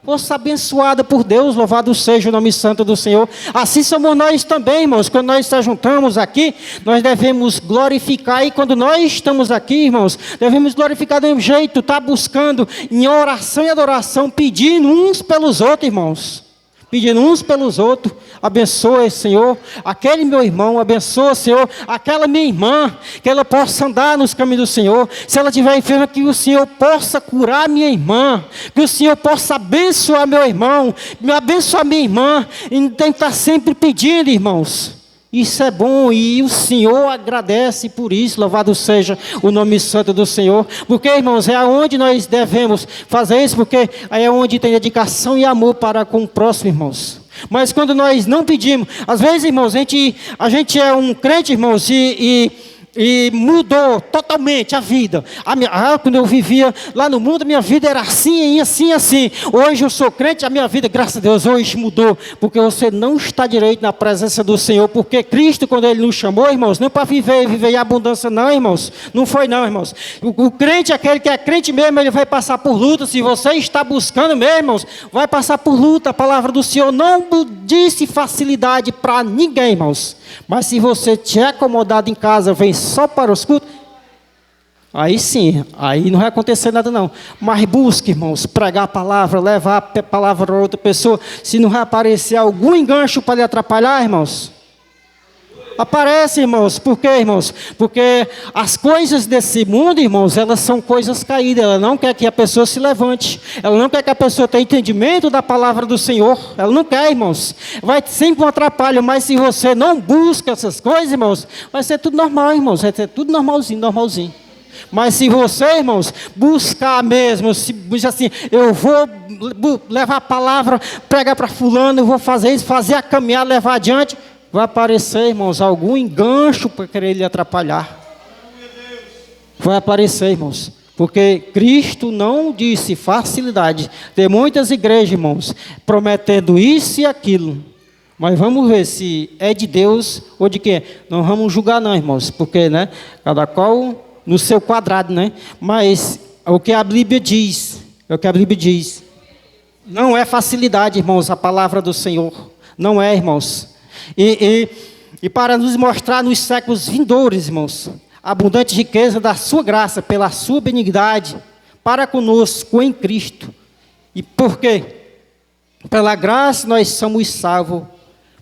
[SPEAKER 1] fosse abençoada por Deus, louvado seja o nome santo do Senhor. Assim somos nós também, irmãos. Quando nós nos juntamos aqui, nós devemos glorificar. E quando nós estamos aqui, irmãos, devemos glorificar do mesmo jeito, estar buscando em oração e adoração, pedindo uns pelos outros, irmãos. Pedindo uns pelos outros, abençoa, Senhor, aquele meu irmão, abençoa, Senhor, aquela minha irmã, que ela possa andar nos caminhos do Senhor. Se ela estiver enferma, que o Senhor possa curar minha irmã, que o Senhor possa abençoar meu irmão, abençoar minha irmã, e tem que estar sempre pedindo, irmãos. Isso é bom e o Senhor agradece por isso, louvado seja o nome santo do Senhor. Porque, irmãos, é onde nós devemos fazer isso, porque aí é onde tem dedicação e amor para com o próximo, irmãos. Mas quando nós não pedimos, às vezes, irmãos, a gente é um crente, irmãos, e mudou totalmente a vida. Quando eu vivia lá no mundo, minha vida era assim, assim, assim. Hoje eu sou crente, a minha vida, graças a Deus, hoje mudou. Porque você não está direito na presença do Senhor. Porque Cristo, quando Ele nos chamou, irmãos, não para viver em abundância não, irmãos. Não foi não, irmãos. O crente, aquele que é crente mesmo, ele vai passar por luta. Se você está buscando mesmo, irmãos, vai passar por luta. A palavra do Senhor não disse facilidade para ninguém, irmãos. Mas se você te acomodado em casa, vem só para os cultos, aí sim, aí não vai acontecer nada não. Mas busque, irmãos, pregar a palavra, levar a palavra para outra pessoa. Se não vai aparecer algum engancho para lhe atrapalhar, irmãos, Aparece, irmãos. Por quê, irmãos? Porque as coisas desse mundo, irmãos, elas são coisas caídas. Ela não quer que a pessoa se levante. Ela não quer que a pessoa tenha entendimento da palavra do Senhor. Ela não quer, irmãos. Vai sempre um atrapalho, mas se você não busca essas coisas, irmãos, vai ser tudo normal, irmãos. Vai ser tudo normalzinho, normalzinho. Mas se você, irmãos, buscar mesmo, se diz assim, eu vou levar a palavra, pregar para fulano, eu vou fazer isso, fazer a caminhada, levar adiante, vai aparecer, irmãos, algum engancho para querer lhe atrapalhar. Vai aparecer, irmãos. Porque Cristo não disse facilidade. Tem muitas igrejas, irmãos, prometendo isso e aquilo. Mas vamos ver se é de Deus ou de quem. Não vamos julgar não, irmãos. Porque, né, cada qual no seu quadrado, né? Mas o que a Bíblia diz, não é facilidade, irmãos, a palavra do Senhor. Não é, irmãos. E para nos mostrar nos séculos vindouros, irmãos, a abundante riqueza da sua graça, pela sua benignidade, para conosco em Cristo. E por quê? Pela graça nós somos salvos,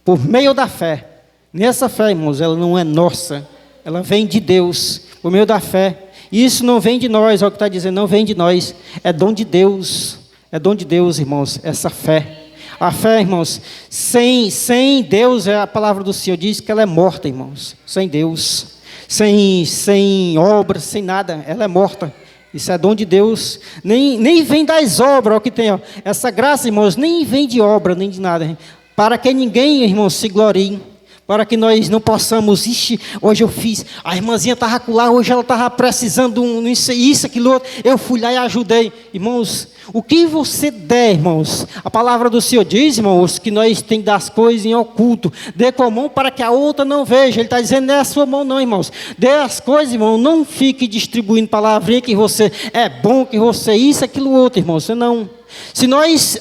[SPEAKER 1] por meio da fé. Nessa fé, irmãos, ela não é nossa, ela vem de Deus, por meio da fé. E isso não vem de nós, é o que está dizendo, não vem de nós, é dom de Deus. É dom de Deus, irmãos, essa fé. A fé, irmãos, sem Deus, a palavra do Senhor diz que ela é morta, irmãos. Sem Deus, sem obras, sem nada, ela é morta. Isso é dom de Deus. Nem vem das obras, o que tem, ó. Essa graça, irmãos, nem vem de obra, nem de nada. Para que ninguém, irmãos, se glorie. Para que nós não possamos, hoje eu fiz, a irmãzinha estava lá, hoje ela estava precisando isso, aquilo outro, eu fui lá e ajudei. Irmãos, o que você der, irmãos, a palavra do Senhor diz, irmãos, que nós temos que dar as coisas em oculto, dê com a mão para que a outra não veja. Ele está dizendo, não é a sua mão não, irmãos, dê as coisas, irmão, não fique distribuindo palavrinha que você é bom, que você isso, aquilo outro, irmãos, você não. Se nós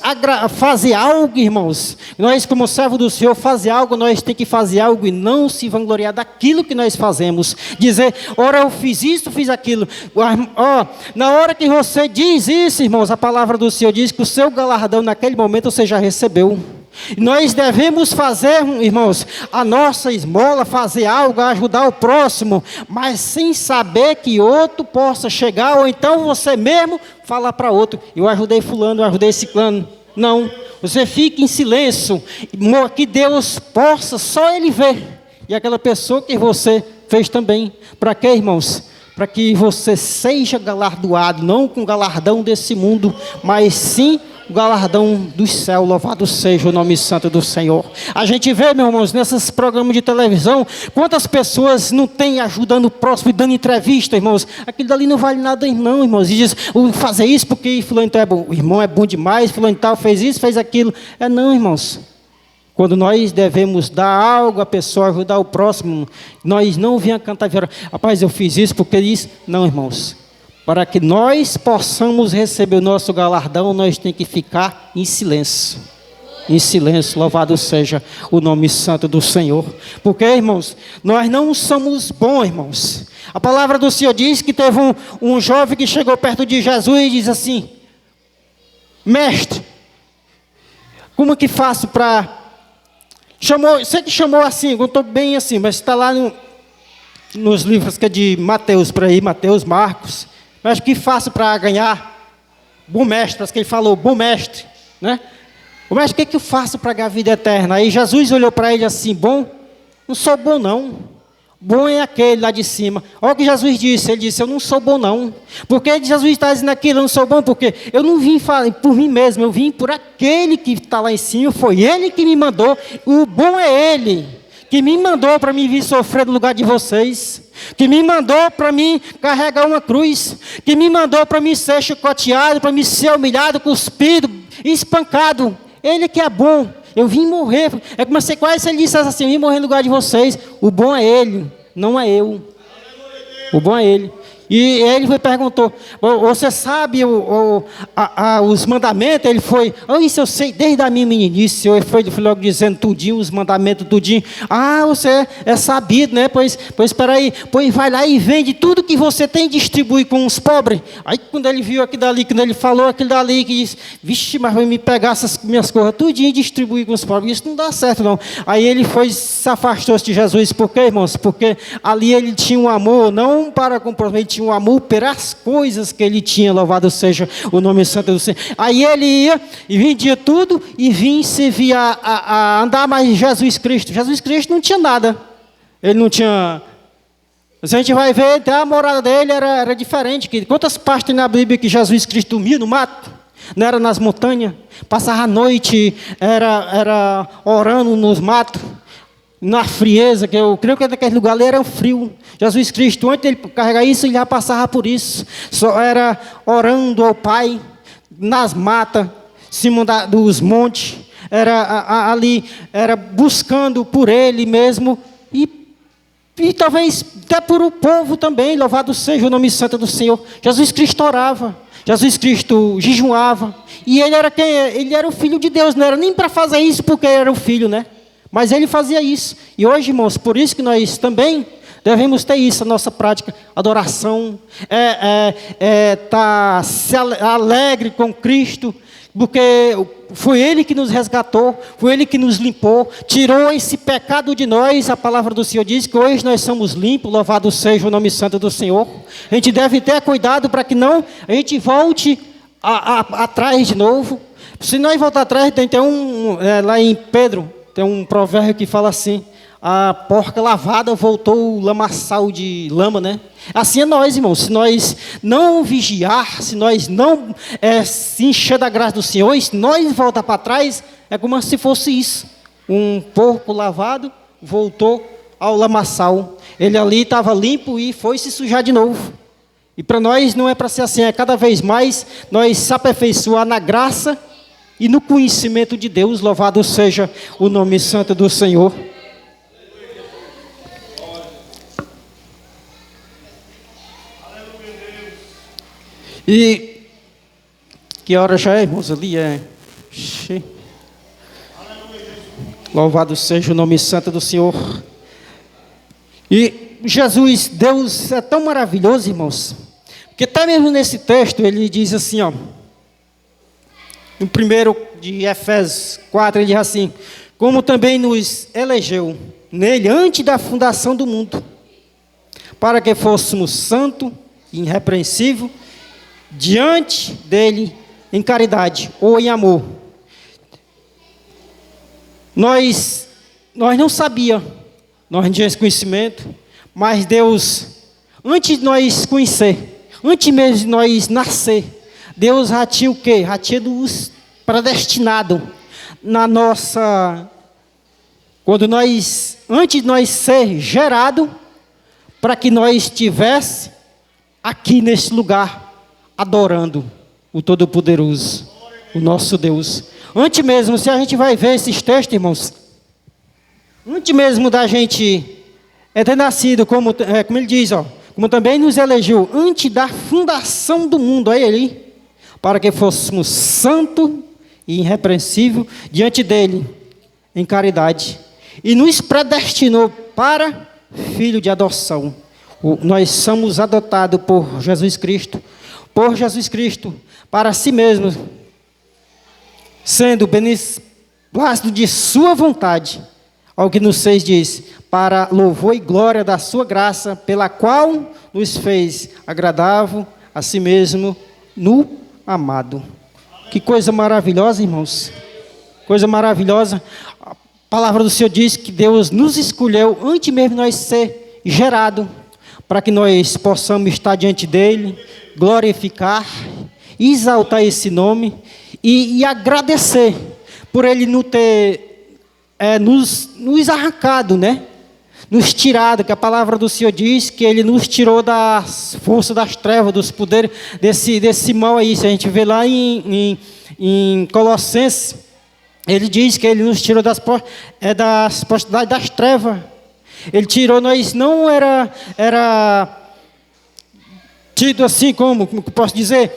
[SPEAKER 1] fazer algo, irmãos, nós como servo do Senhor fazer algo, nós temos que fazer algo e não se vangloriar daquilo que nós fazemos. Dizer, ora eu fiz isso, fiz aquilo. Na hora que você diz isso, irmãos, a palavra do Senhor diz que o seu galardão naquele momento você já recebeu. Nós devemos fazer, irmãos, a nossa esmola, fazer algo, ajudar o próximo, mas sem saber que outro possa chegar, ou então você mesmo falar para outro, eu ajudei fulano, eu ajudei ciclano. Não, você fica em silêncio, que Deus possa só Ele ver, e aquela pessoa que você fez também. Para quê, irmãos? Para que você seja galardoado, não com galardão desse mundo, mas sim o galardão do céu. Louvado seja o nome santo do Senhor. A gente vê, meus irmãos, nesses programas de televisão, quantas pessoas não têm ajudando o próximo e dando entrevista, irmãos. Aquilo dali não vale nada, não, irmãos. E diz, fazer isso porque fulano então é bom. O irmão é bom demais, fulano tal fez isso, fez aquilo. Não, irmãos. Quando nós devemos dar algo à pessoa, ajudar o próximo, nós não viemos cantar, rapaz, eu fiz isso porque isso. Não, irmãos. Para que nós possamos receber o nosso galardão, nós temos que ficar em silêncio. Em silêncio, louvado seja o nome santo do Senhor. Porque, irmãos, nós não somos bons, irmãos. A palavra do Senhor diz que teve um jovem que chegou perto de Jesus e diz assim, mestre, como que faço para... Você que chamou assim, eu estou bem assim, mas está lá nos livros que é de Mateus, por aí, Mateus, Marcos. Mas o que faço para ganhar? Bom mestre, parece que ele falou, bom mestre, né? O mestre, o que eu faço para ganhar a vida eterna? Aí Jesus olhou para ele assim, bom? Não sou bom não. Bom é aquele lá de cima. Olha o que Jesus disse, ele disse, eu não sou bom não. Porque Jesus está dizendo aquilo, eu não sou bom, porque eu não vim por mim mesmo, eu vim por aquele que está lá em cima, foi ele que me mandou, o bom é ele, que me mandou para mim vir sofrer no lugar de vocês, que me mandou para mim carregar uma cruz, que me mandou para mim ser chicoteado, para mim ser humilhado, cuspido, espancado. Ele que é bom. Eu vim morrer. É como se quase ele dissesse assim, eu vim morrer no lugar de vocês. O bom é ele, não é eu. O bom é ele. E ele foi perguntou, você sabe os mandamentos? Ele foi, isso eu sei desde a minha meninice. Eu fui logo dizendo tudinho, os mandamentos tudinho. Você é sabido, né? Pois espera aí, pois vai lá e vende tudo que você tem e distribui com os pobres. Aí quando ele viu aquilo dali, quando ele falou aquilo dali, que disse, vixe, mas vai me pegar essas minhas coisas tudinho e distribuir com os pobres. Isso não dá certo não. Aí ele se afastou-se de Jesus. Por quê, irmãos? Porque ali ele tinha um amor, não para comprometer, ele tinha um amor pelas coisas que ele tinha, louvado seja o nome santo do Senhor. Aí ele ia e vendia tudo e vinha servir a andar mais Jesus Cristo. Jesus Cristo não tinha nada. Ele não tinha... A gente vai ver, até a morada dele era diferente. Quantas partes tem na Bíblia que Jesus Cristo dormia no mato? Não era nas montanhas? Passava a noite, era orando nos matos. Na frieza, que eu creio que naquele lugar ali era frio. Jesus Cristo, antes de ele carregar isso, ele já passava por isso. Só era orando ao Pai, nas matas, cima dos montes. Ali, era buscando por ele mesmo. E talvez até por o povo também, louvado seja o nome santo do Senhor. Jesus Cristo orava, Jesus Cristo jejuava. E ele era quem? Ele era o Filho de Deus, não era nem para fazer isso porque ele era o Filho, né? Mas ele fazia isso. E hoje, irmãos, por isso que nós também devemos ter isso, a nossa prática, adoração, tá alegre com Cristo, porque foi Ele que nos resgatou, foi Ele que nos limpou, tirou esse pecado de nós. A palavra do Senhor diz que hoje nós somos limpos, louvado seja o nome santo do Senhor. A gente deve ter cuidado para que não a gente volte atrás de novo. Se nós voltar atrás, tem lá em Pedro, tem um provérbio que fala assim, a porca lavada voltou o lamaçal de lama, né? Assim é nós, irmãos. Se nós não vigiar, se nós não se encher da graça do Senhor, se nós voltar para trás, é como se fosse isso. Um porco lavado voltou ao lamaçal. Ele ali estava limpo e foi se sujar de novo. E para nós não é para ser assim, é cada vez mais nós se aperfeiçoar na graça e no conhecimento de Deus, louvado seja o nome santo do Senhor. E que hora já é, irmãos? Ali é. Louvado seja o nome santo do Senhor. E Jesus, Deus é tão maravilhoso, irmãos, porque até mesmo nesse texto ele diz assim, ó. No primeiro de Efésios 4, ele diz assim, como também nos elegeu nele antes da fundação do mundo, para que fôssemos santos e irrepreensíveis diante dele em caridade ou em amor. Nós não sabíamos, nós não tínhamos conhecimento, mas Deus, antes de nós conhecer, antes mesmo de nós nascer, Deus já tinha o quê? Já tinha nos predestinado na nossa... antes de nós ser gerado, para que nós estivesse aqui nesse lugar, adorando o Todo-Poderoso, o nosso Deus. Antes mesmo, se a gente vai ver esses textos, irmãos, antes mesmo da gente ter nascido, como ele diz, ó, como também nos elegeu antes da fundação do mundo, aí ali, para que fôssemos santos e irrepreensíveis diante dele, em caridade, e nos predestinou para filho de adoção. Nós somos adotados por Jesus Cristo, para si mesmo, sendo beneplácito de sua vontade, ao que nos fez diz, para louvor e glória da sua graça, pela qual nos fez agradável a si mesmo no amado. Que coisa maravilhosa, irmãos. Coisa maravilhosa. A palavra do Senhor diz que Deus nos escolheu antes mesmo de nós ser gerado, para que nós possamos estar diante dele, glorificar, exaltar esse nome e agradecer por ele não ter nos arrancado, né? Nos tirado, que a palavra do Senhor diz que ele nos tirou das forças das trevas, dos poderes desse mal aí. Se a gente vê lá em Colossenses, ele diz que ele nos tirou das possibilidades das trevas. Ele tirou, nós não era tido assim como eu posso dizer,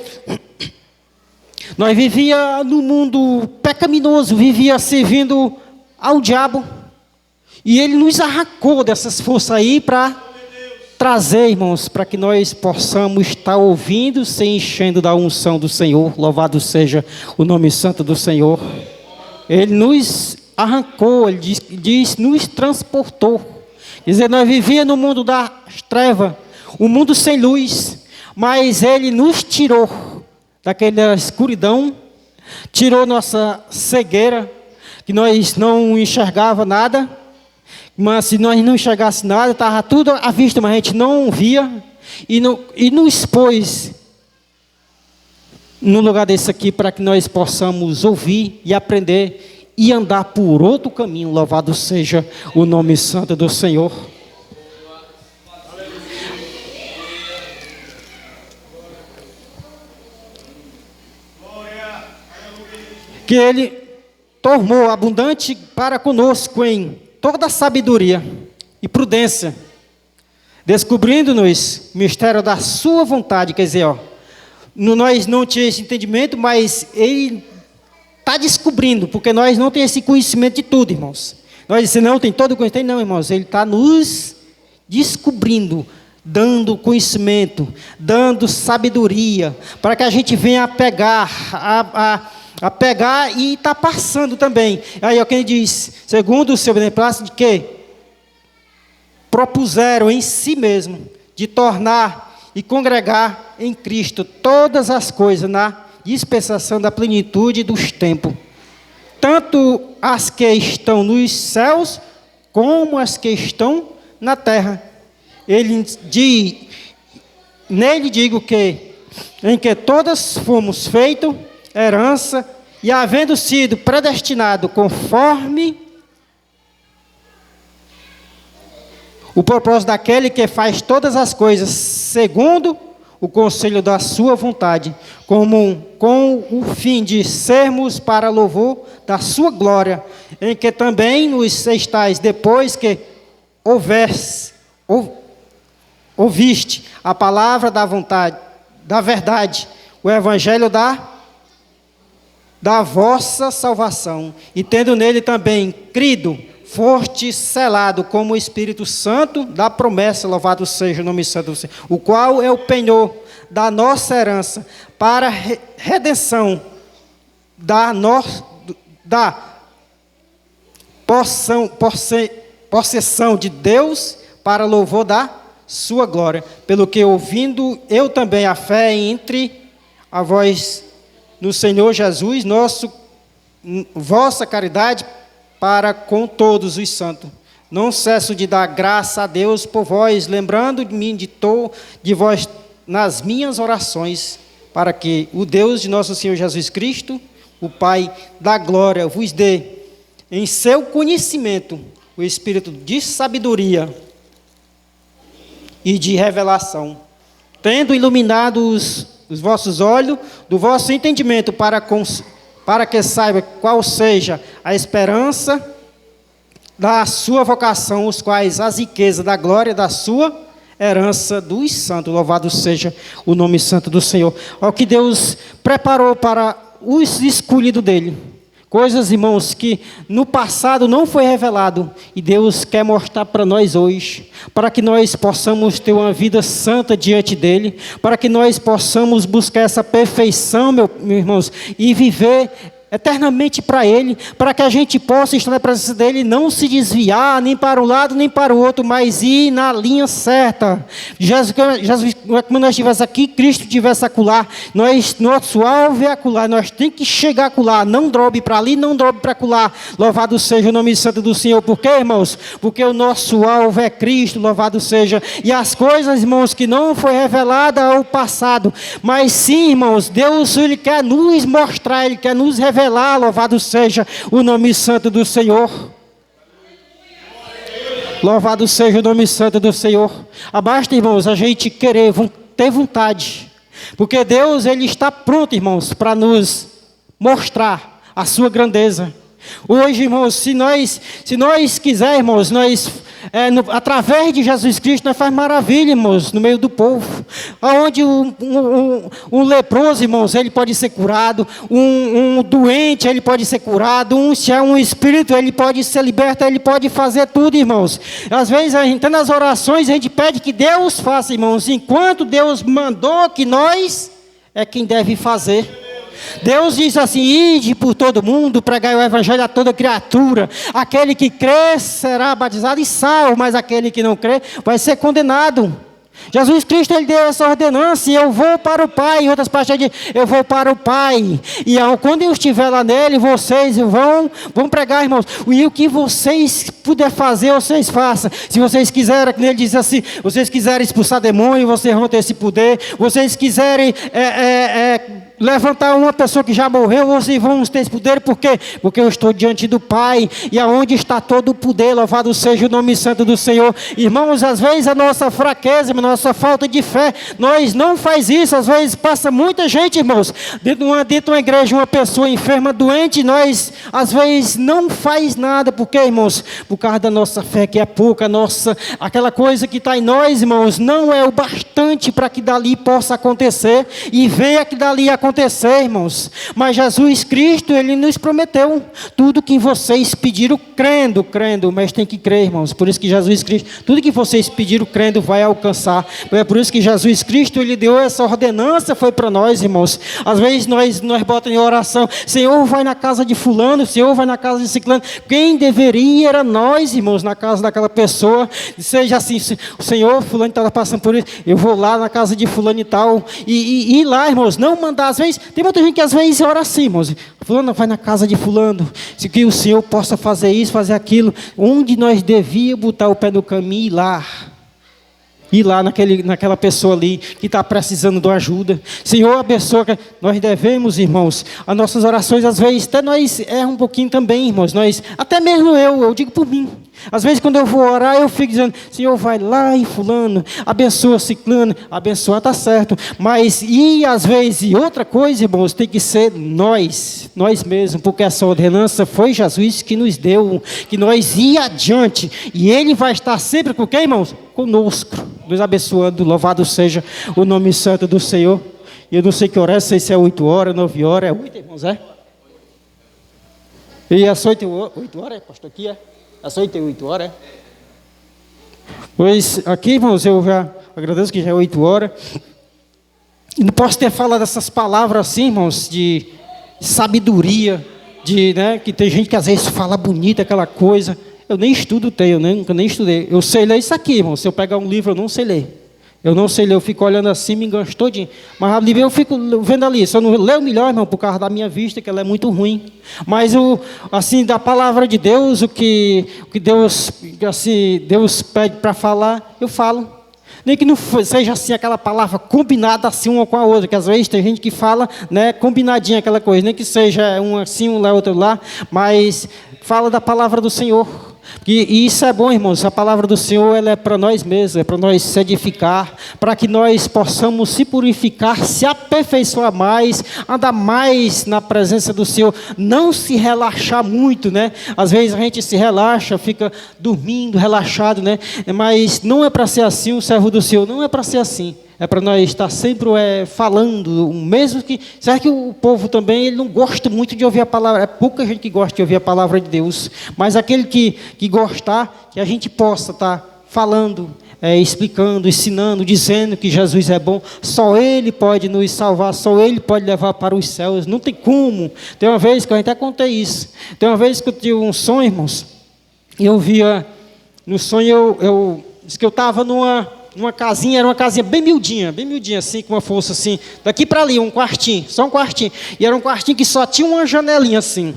[SPEAKER 1] nós vivia no mundo pecaminoso, vivia servindo ao diabo, e ele nos arrancou dessas forças aí para trazer, irmãos, para que nós possamos estar ouvindo, se enchendo da unção do Senhor. Louvado seja o nome santo do Senhor. Ele nos arrancou, ele diz nos transportou. Quer dizer, nós vivíamos no mundo das trevas, um mundo sem luz, mas ele nos tirou daquela escuridão, tirou nossa cegueira, que nós não enxergava nada, mas se nós não enxergasse nada, estava tudo à vista, mas a gente não via, e nos pôs no lugar desse aqui, para que nós possamos ouvir e aprender, e andar por outro caminho. Louvado seja o nome santo do Senhor. Que Ele tornou abundante para conosco em toda sabedoria e prudência, descobrindo-nos o mistério da sua vontade. Quer dizer, nós não tínhamos esse entendimento, mas Ele está descobrindo, porque nós não temos esse conhecimento de tudo, irmãos. Nós dizemos, não, tem todo o conhecimento. Não, irmãos, Ele está nos descobrindo, dando conhecimento, dando sabedoria, para que a gente venha a pegar, a pegar e está passando também. Aí é o que ele diz, segundo o seu beneplácito, de que propuseram em si mesmo, de tornar e congregar em Cristo todas as coisas na dispensação da plenitude dos tempos, tanto as que estão nos céus, como as que estão na terra. Nele digo que, em que todas fomos feitos herança, e havendo sido predestinado conforme o propósito daquele que faz todas as coisas segundo o conselho da sua vontade, com o fim de sermos para louvor da sua glória, em que também nos estáis depois que ouviste a palavra da vontade, da verdade, o evangelho da vossa salvação, e tendo nele também crido, foste selado como o Espírito Santo da promessa. Louvado seja o nome santo do Senhor, o qual é o penhor da nossa herança, para redenção da possessão de Deus, para louvor da sua glória, pelo que ouvindo eu também a fé entre a vós no Senhor Jesus, vossa caridade para com todos os santos. Não cesso de dar graça a Deus por vós, lembrando de mim de vós nas minhas orações, para que o Deus de nosso Senhor Jesus Cristo, o Pai da glória, vos dê em seu conhecimento o espírito de sabedoria e de revelação, tendo iluminado os vossos olhos do vosso entendimento, para que saiba qual seja a esperança da sua vocação, os quais as riquezas da glória da sua herança dos santos. Louvado seja o nome santo do Senhor. Ao que Deus preparou para os escolhidos dele. Coisas, irmãos, que no passado não foi revelado, e Deus quer mostrar para nós hoje, para que nós possamos ter uma vida santa diante dele, para que nós possamos buscar essa perfeição, meus irmãos, e viver eternamente para Ele, para que a gente possa estar na presença dEle e não se desviar nem para um lado nem para o outro, mas ir na linha certa. Jesus, quando nós estivéssemos aqui, Cristo estivesse acolá, nosso alvo é acolá, nós temos que chegar acolá, não drobe para ali, não drobe para acolá. Louvado seja o nome santo do Senhor. Por quê, irmãos? Porque o nosso alvo é Cristo, louvado seja. E as coisas, irmãos, que não foi revelada ao passado, mas sim, irmãos, Deus, Ele quer nos mostrar, Ele quer nos revelar. Louvado seja o nome santo do Senhor. Louvado seja o nome santo do Senhor. Basta, irmãos, a gente querer, ter vontade, porque Deus, Ele está pronto, irmãos, para nos mostrar a sua grandeza. Hoje, irmãos, se nós quisermos, nós Através de Jesus Cristo, nós faz maravilha, irmãos, no meio do povo. Onde um leproso, irmãos, ele pode ser curado. Um doente, ele pode ser curado. Se é um espírito, ele pode ser liberto. Ele pode fazer tudo, irmãos. Às vezes, a gente, nas orações, a gente pede que Deus faça, irmãos. Enquanto Deus mandou que nós é quem deve fazer. Deus diz assim: ide por todo mundo, pregai o evangelho a toda criatura. Aquele que crê será batizado e salvo, mas aquele que não crê vai ser condenado. Jesus Cristo, ele deu essa ordenança: eu vou para o Pai. Em outras partes ele diz: eu vou para o Pai. E quando eu estiver lá nele, vocês vão pregar, irmãos. E o que vocês puder fazer, vocês façam. Se vocês quiserem, ele diz assim: vocês quiserem expulsar demônio, vocês vão ter esse poder. Vocês quiserem levantar uma pessoa que já morreu, vocês vão ter esse poder. Por quê? Porque eu estou diante do Pai, e aonde está todo o poder, louvado seja o nome santo do Senhor. Irmãos, às vezes a nossa fraqueza, a nossa falta de fé, nós não faz isso. Às vezes passa muita gente, irmãos, dentro de uma igreja, uma pessoa enferma, doente, nós às vezes não faz nada. Por quê, irmãos? Por causa da nossa fé que é pouca, aquela coisa que está em nós, irmãos, não é o bastante para que dali possa acontecer, e venha que dali acontecer, irmãos. Mas Jesus Cristo, ele nos prometeu tudo que vocês pediram crendo, mas tem que crer, irmãos. Por isso que Jesus Cristo, tudo que vocês pediram crendo vai alcançar. É por isso que Jesus Cristo, ele deu essa ordenança, foi para nós, irmãos. Às vezes nós botamos em oração: Senhor, vai na casa de fulano, Senhor, vai na casa de ciclano. Quem deveria era nós, irmãos, na casa daquela pessoa. Seja assim: o Senhor, fulano está passando por isso, eu vou lá na casa de fulano e tal, e ir lá, irmãos, não mandar. Às vezes, tem muita gente que às vezes ora assim, irmãos: fulano, vai na casa de fulano, se que o Senhor possa fazer isso, fazer aquilo. Onde nós devíamos botar o pé no caminho e ir lá naquela pessoa ali que está precisando de ajuda. Senhor, abençoa. Nós devemos, irmãos, as nossas orações, às vezes, até nós erramos um pouquinho também, irmãos. Até mesmo eu digo por mim. Às vezes, quando eu vou orar, eu fico dizendo: Senhor, vai lá e fulano, abençoa ciclano, abençoa, está certo. Mas, e às vezes, e outra coisa, irmãos, tem que ser nós mesmos, porque essa ordenança foi Jesus que nos deu, que nós ir adiante, e Ele vai estar sempre com quem, irmãos? Conosco, nos abençoando. Louvado seja o nome santo do Senhor. E eu não sei que hora é, sei se é 8 horas, 9 horas, é 8, irmãos, é? E às 8 horas, pastor, aqui é? Às 8 horas, é? Pois aqui, irmãos, eu já agradeço que já é 8 horas. E não posso ter falado essas palavras assim, irmãos, de sabedoria, que tem gente que às vezes fala bonita aquela coisa. Eu nem estudo eu nunca nem estudei. Eu sei ler isso aqui, irmão. Se eu pegar um livro, eu não sei ler. Eu não sei ler, eu fico olhando assim, me engancho todinho. Mas a Bíblia eu fico vendo ali. Se eu não leio melhor, irmão, por causa da minha vista, que ela é muito ruim. Mas, assim, da palavra de Deus, o que Deus pede para falar, eu falo. Nem que não seja assim aquela palavra combinada assim uma com a outra, que às vezes tem gente que fala, combinadinha aquela coisa. Nem que seja um assim, um lá, outro lá, mas fala da palavra do Senhor. E isso é bom, irmãos. A palavra do Senhor, ela é para nós mesmos, é para nós se edificar, para que nós possamos se purificar, se aperfeiçoar mais, andar mais na presença do Senhor, não se relaxar muito, Às vezes a gente se relaxa, fica dormindo, relaxado, Mas não é para ser assim, o servo do Senhor não é para ser assim. É para nós estar sempre falando, mesmo que... Será que o povo também ele não gosta muito de ouvir a palavra? É pouca gente que gosta de ouvir a palavra de Deus. Mas aquele que gostar, que a gente possa estar falando, explicando, ensinando, dizendo que Jesus é bom. Só Ele pode nos salvar, só Ele pode levar para os céus. Não tem como. Tem uma vez que eu até contei isso. Tem uma vez que eu tive um sonho, irmãos, e eu via... No sonho eu disse que eu estava numa casinha, era uma casinha bem miudinha assim, com uma força assim, daqui para ali, um quartinho, só um quartinho. E era um quartinho que só tinha uma janelinha assim,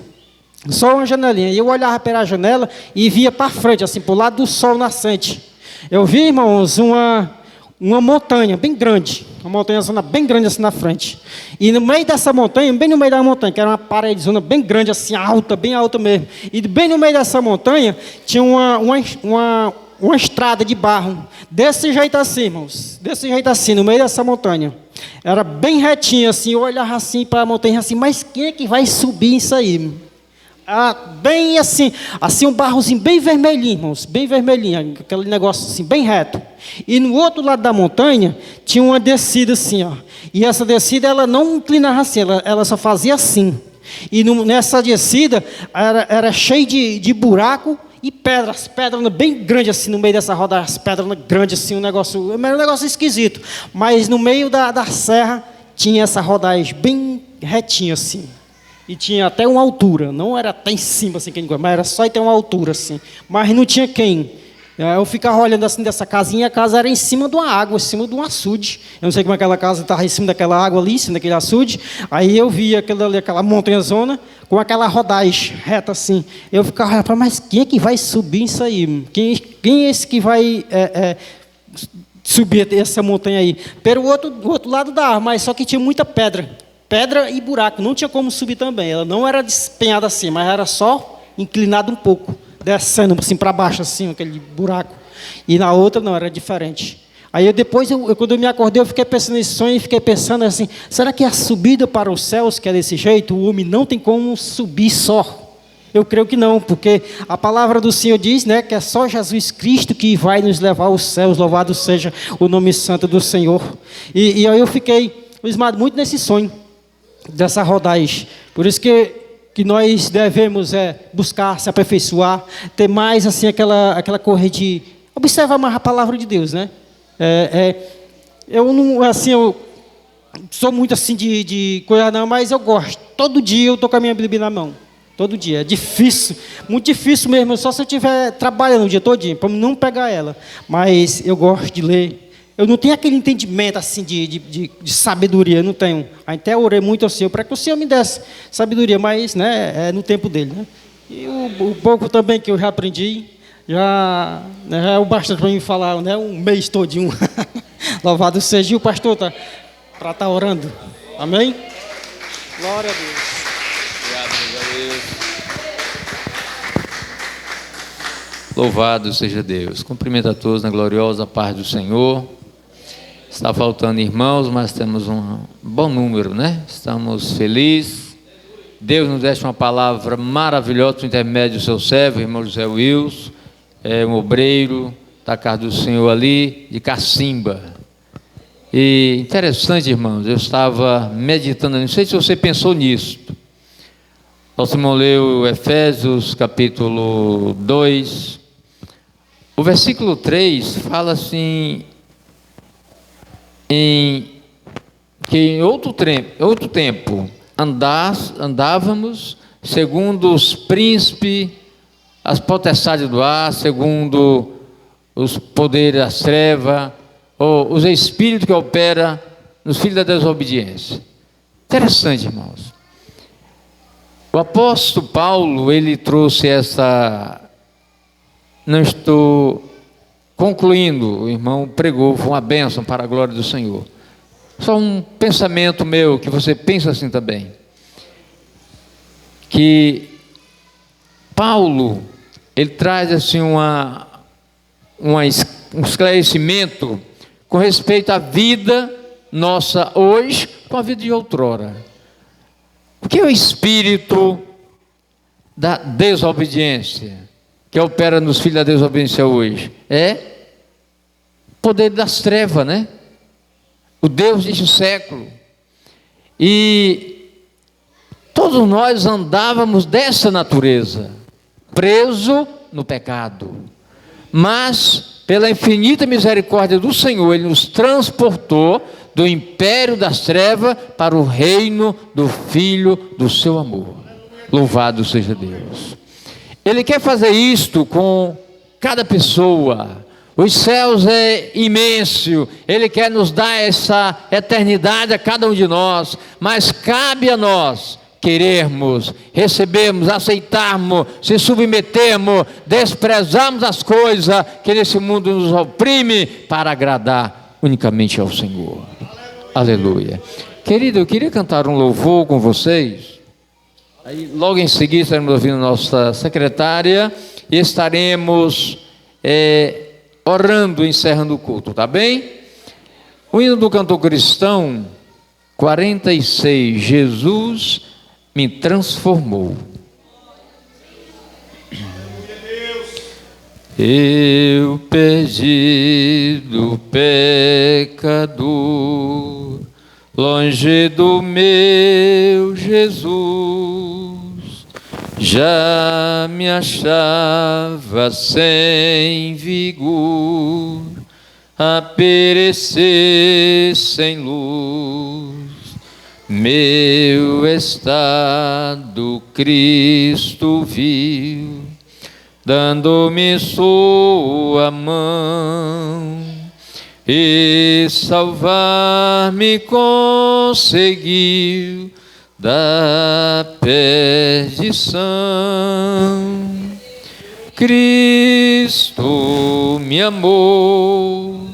[SPEAKER 1] só uma janelinha. E eu olhava pela janela e via para frente, assim, para o lado do sol nascente. Eu vi, irmãos, uma montanha bem grande, uma montanha bem grande assim na frente. E no meio dessa montanha, bem no meio da montanha, que era uma paredezona bem grande assim, alta, bem alta mesmo. E bem no meio dessa montanha tinha uma estrada de barro, desse jeito assim, irmãos, desse jeito assim, no meio dessa montanha. Era bem retinho assim, eu olhava assim para a montanha assim, mas quem é que vai subir isso aí? bem assim um barrozinho bem vermelhinho, irmãos, bem vermelhinho, aquele negócio assim, bem reto. E no outro lado da montanha, tinha uma descida assim, ó. E essa descida, ela não inclinava assim, ela só fazia assim. E nessa descida, era cheio de buraco e pedras bem grandes assim, no meio dessa roda, as pedras grandes assim, um negócio esquisito. Mas no meio da serra, tinha essa rodagem bem retinha assim. E tinha até uma altura, não era até em cima, assim, mas era só ter uma altura, assim. Mas não tinha quem. Eu ficava olhando assim dessa casinha, a casa era em cima de uma água, em cima de um açude. Eu não sei como aquela casa estava em cima daquela água ali, em cima daquele açude. Aí eu via aquela montanhazona com aquela rodagem reta assim. Eu ficava olhando, mas quem é que vai subir isso aí? Quem é esse que vai subir essa montanha aí? Pelo outro lado da árvore, mas só que tinha muita pedra. Pedra e buraco, não tinha como subir também. Ela não era despenhada assim, mas era só inclinada um pouco, descendo assim para baixo, assim, aquele buraco. E na outra não, era diferente. Aí depois, quando eu me acordei, eu fiquei pensando nesse sonho e fiquei pensando assim, será que a subida para os céus, que é desse jeito, o homem não tem como subir só? Eu creio que não, porque a palavra do Senhor diz, né, que é só Jesus Cristo que vai nos levar aos céus, louvado seja o nome santo do Senhor. E aí eu fiquei abismado muito nesse sonho dessa rodagem. Por isso que nós devemos buscar se aperfeiçoar, ter mais assim aquela correr de observar mais a palavra de Deus, né? Eu não eu sou muito assim de coisa não, mas eu gosto. Todo dia eu estou com a minha Bíblia na mão. Todo dia. É difícil, muito difícil mesmo, só se eu estiver trabalhando o dia todinho, para não pegar ela. Mas eu gosto de ler. Eu não tenho aquele entendimento assim de sabedoria, eu não tenho. Até orei muito ao Senhor para que o Senhor me desse sabedoria, mas né, é no tempo dele. Né? E o pouco também que eu já aprendi, já é o bastante para mim falar, né, um mês todinho. Louvado seja. E o pastor para estar orando. Amém? Glória a Deus.
[SPEAKER 2] Obrigado a Deus. Louvado seja Deus. Cumprimento a todos na gloriosa paz do Senhor. Está faltando irmãos, mas temos um bom número, né? Estamos felizes. Deus nos deixa uma palavra maravilhosa por intermédio do seu servo, irmão José Wilson, um obreiro da casa do Senhor ali, de Cacimba. E interessante, irmãos, eu estava meditando, não sei se você pensou nisso. Nosso irmão leu Efésios capítulo 2. O versículo 3 fala assim, que em outro tempo andávamos segundo os príncipes, as potestades do ar, segundo os poderes das trevas, ou os espíritos que operam nos filhos da desobediência. Interessante, irmãos. O apóstolo Paulo, ele trouxe essa... Não estou concluindo, o irmão pregou, foi uma bênção para a glória do Senhor. Só um pensamento meu, que você pensa assim também. Que Paulo, ele traz assim um esclarecimento com respeito à vida nossa hoje, com a vida de outrora. O que é o espírito da desobediência, que opera nos filhos da desobediência hoje? É o poder das trevas, né? O Deus deste século. E todos nós andávamos dessa natureza, preso no pecado. Mas, pela infinita misericórdia do Senhor, Ele nos transportou do império das trevas para o reino do Filho do seu amor. Louvado seja Deus. Ele quer fazer isto com cada pessoa. Os céus é imenso. Ele quer nos dar essa eternidade a cada um de nós. Mas cabe a nós querermos, recebermos, aceitarmos, se submetermos, desprezarmos as coisas que nesse mundo nos oprime para agradar unicamente ao Senhor. Aleluia. Querido, eu queria cantar um louvor com vocês. Aí, logo em seguida, estaremos ouvindo nossa secretária e estaremos orando, encerrando o culto, tá bem? O hino do cantor cristão, 46, Jesus me transformou. Eu perdido pecador, longe do meu Jesus, já me achava sem vigor, a perecer sem luz. Meu estado Cristo viu, dando-me sua mão, e salvar-me conseguiu da perdição. Cristo me amou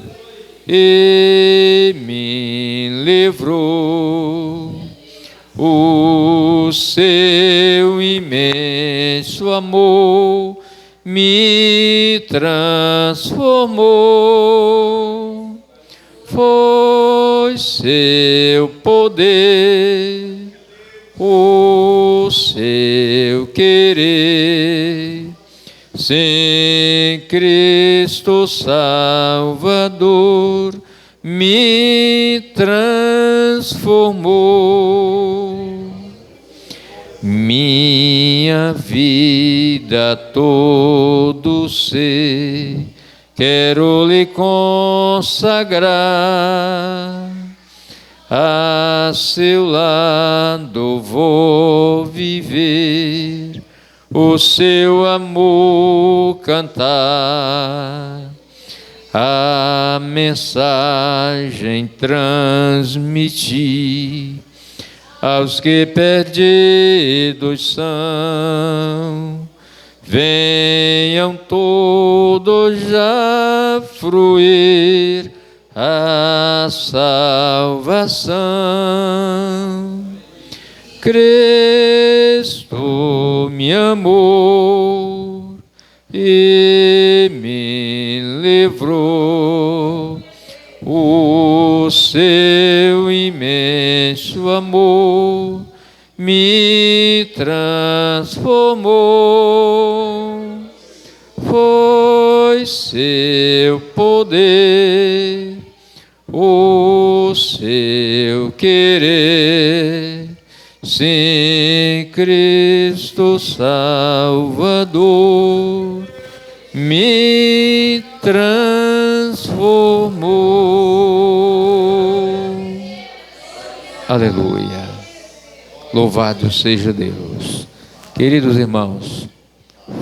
[SPEAKER 2] e me livrou, o seu imenso amor me transformou. Foi seu poder, o seu querer, sem Cristo Salvador me transformou. Minha vida, todo ser, quero lhe consagrar, a seu lado vou viver, o seu amor cantar, a mensagem transmitir aos que perdidos são. Venham todos já fruir a salvação. Cristo me amou e me livrou, o seu imenso amor me transformou. Foi seu poder, o seu querer, sim, Cristo Salvador me transformou. Aleluia. Louvado seja Deus. Queridos irmãos,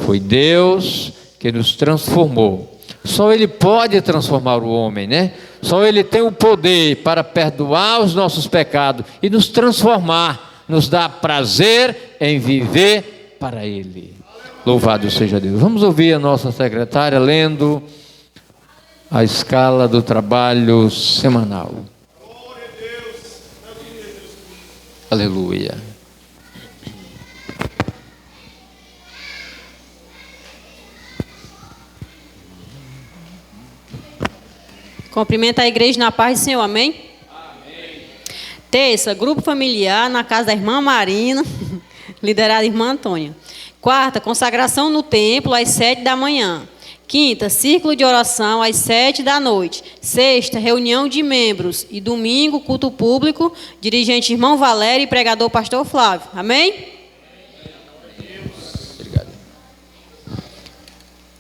[SPEAKER 2] foi Deus que nos transformou. Só Ele pode transformar o homem, né? Só Ele tem o poder para perdoar os nossos pecados e nos transformar, nos dar prazer em viver para Ele. Louvado seja Deus. Vamos ouvir a nossa secretária lendo a escala do trabalho semanal. Aleluia.
[SPEAKER 3] Cumprimenta a igreja na paz do Senhor, amém? Amém. Terça, grupo familiar na casa da irmã Marina, liderada a irmã Antônia. Quarta, consagração no templo às 7 da manhã. Quinta, círculo de oração às 7 da noite. Sexta, reunião de membros. E domingo, culto público, dirigente irmão Valério e pregador pastor Flávio. Amém?
[SPEAKER 2] Obrigado.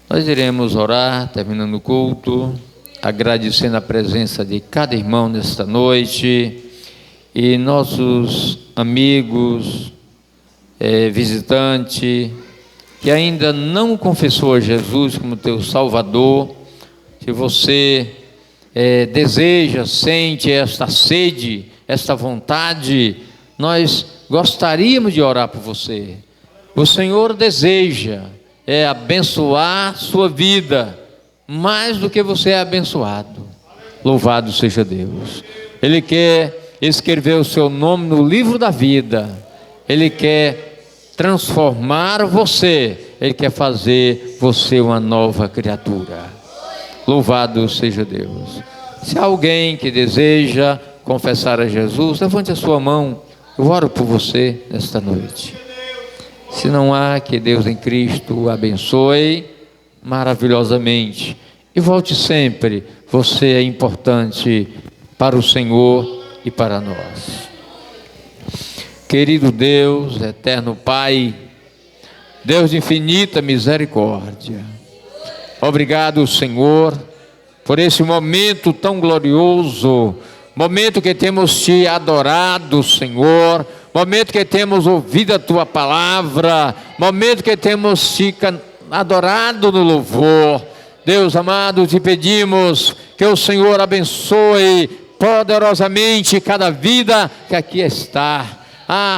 [SPEAKER 2] Nós iremos orar, terminando o culto, agradecendo a presença de cada irmão nesta noite e nossos amigos, visitantes, que ainda não confessou a Jesus como teu Salvador. Se você deseja, sente esta sede, esta vontade, nós gostaríamos de orar por você. O Senhor deseja abençoar sua vida, mais do que você é abençoado. Louvado seja Deus. Ele quer escrever o seu nome no livro da vida. Ele quer transformar você. Ele quer fazer você uma nova criatura. Louvado seja Deus. Se há alguém que deseja confessar a Jesus, levante a sua mão. Eu oro por você nesta noite. Se não há, que Deus em Cristo o abençoe, maravilhosamente. E volte sempre, você é importante para o Senhor e para nós. Querido Deus, eterno Pai, Deus de infinita misericórdia, obrigado, Senhor, por esse momento tão glorioso, momento que temos te adorado, Senhor, momento que temos ouvido a tua palavra, momento que temos te adorado no louvor. Deus amado, te pedimos que o Senhor abençoe poderosamente cada vida que aqui está.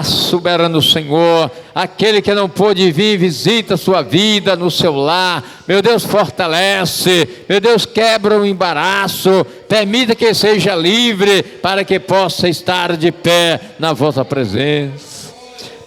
[SPEAKER 2] Soberano Senhor, aquele que não pôde vir, visita a sua vida no seu lar, meu Deus, fortalece, meu Deus, quebra o embaraço, permita que seja livre, para que possa estar de pé na vossa presença.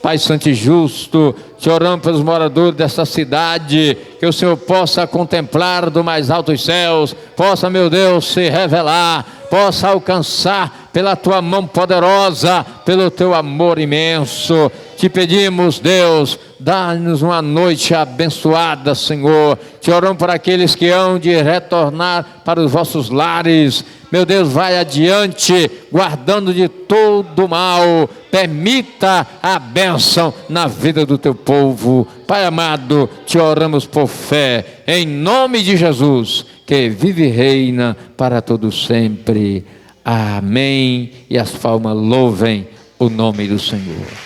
[SPEAKER 2] Pai Santo e Justo, te oramos pelos moradores desta cidade, que o Senhor possa contemplar do mais altos céus, possa, meu Deus, se revelar, possa alcançar pela tua mão poderosa, pelo teu amor imenso. Te pedimos, Deus, dá-nos uma noite abençoada, Senhor. Te oramos por aqueles que hão de retornar para os vossos lares. Meu Deus, vai adiante, guardando de todo mal. Permita a bênção na vida do teu povo. Pai amado, te oramos por fé, em nome de Jesus, que vive e reina para todo sempre. Amém. E as palmas louvem o nome do Senhor.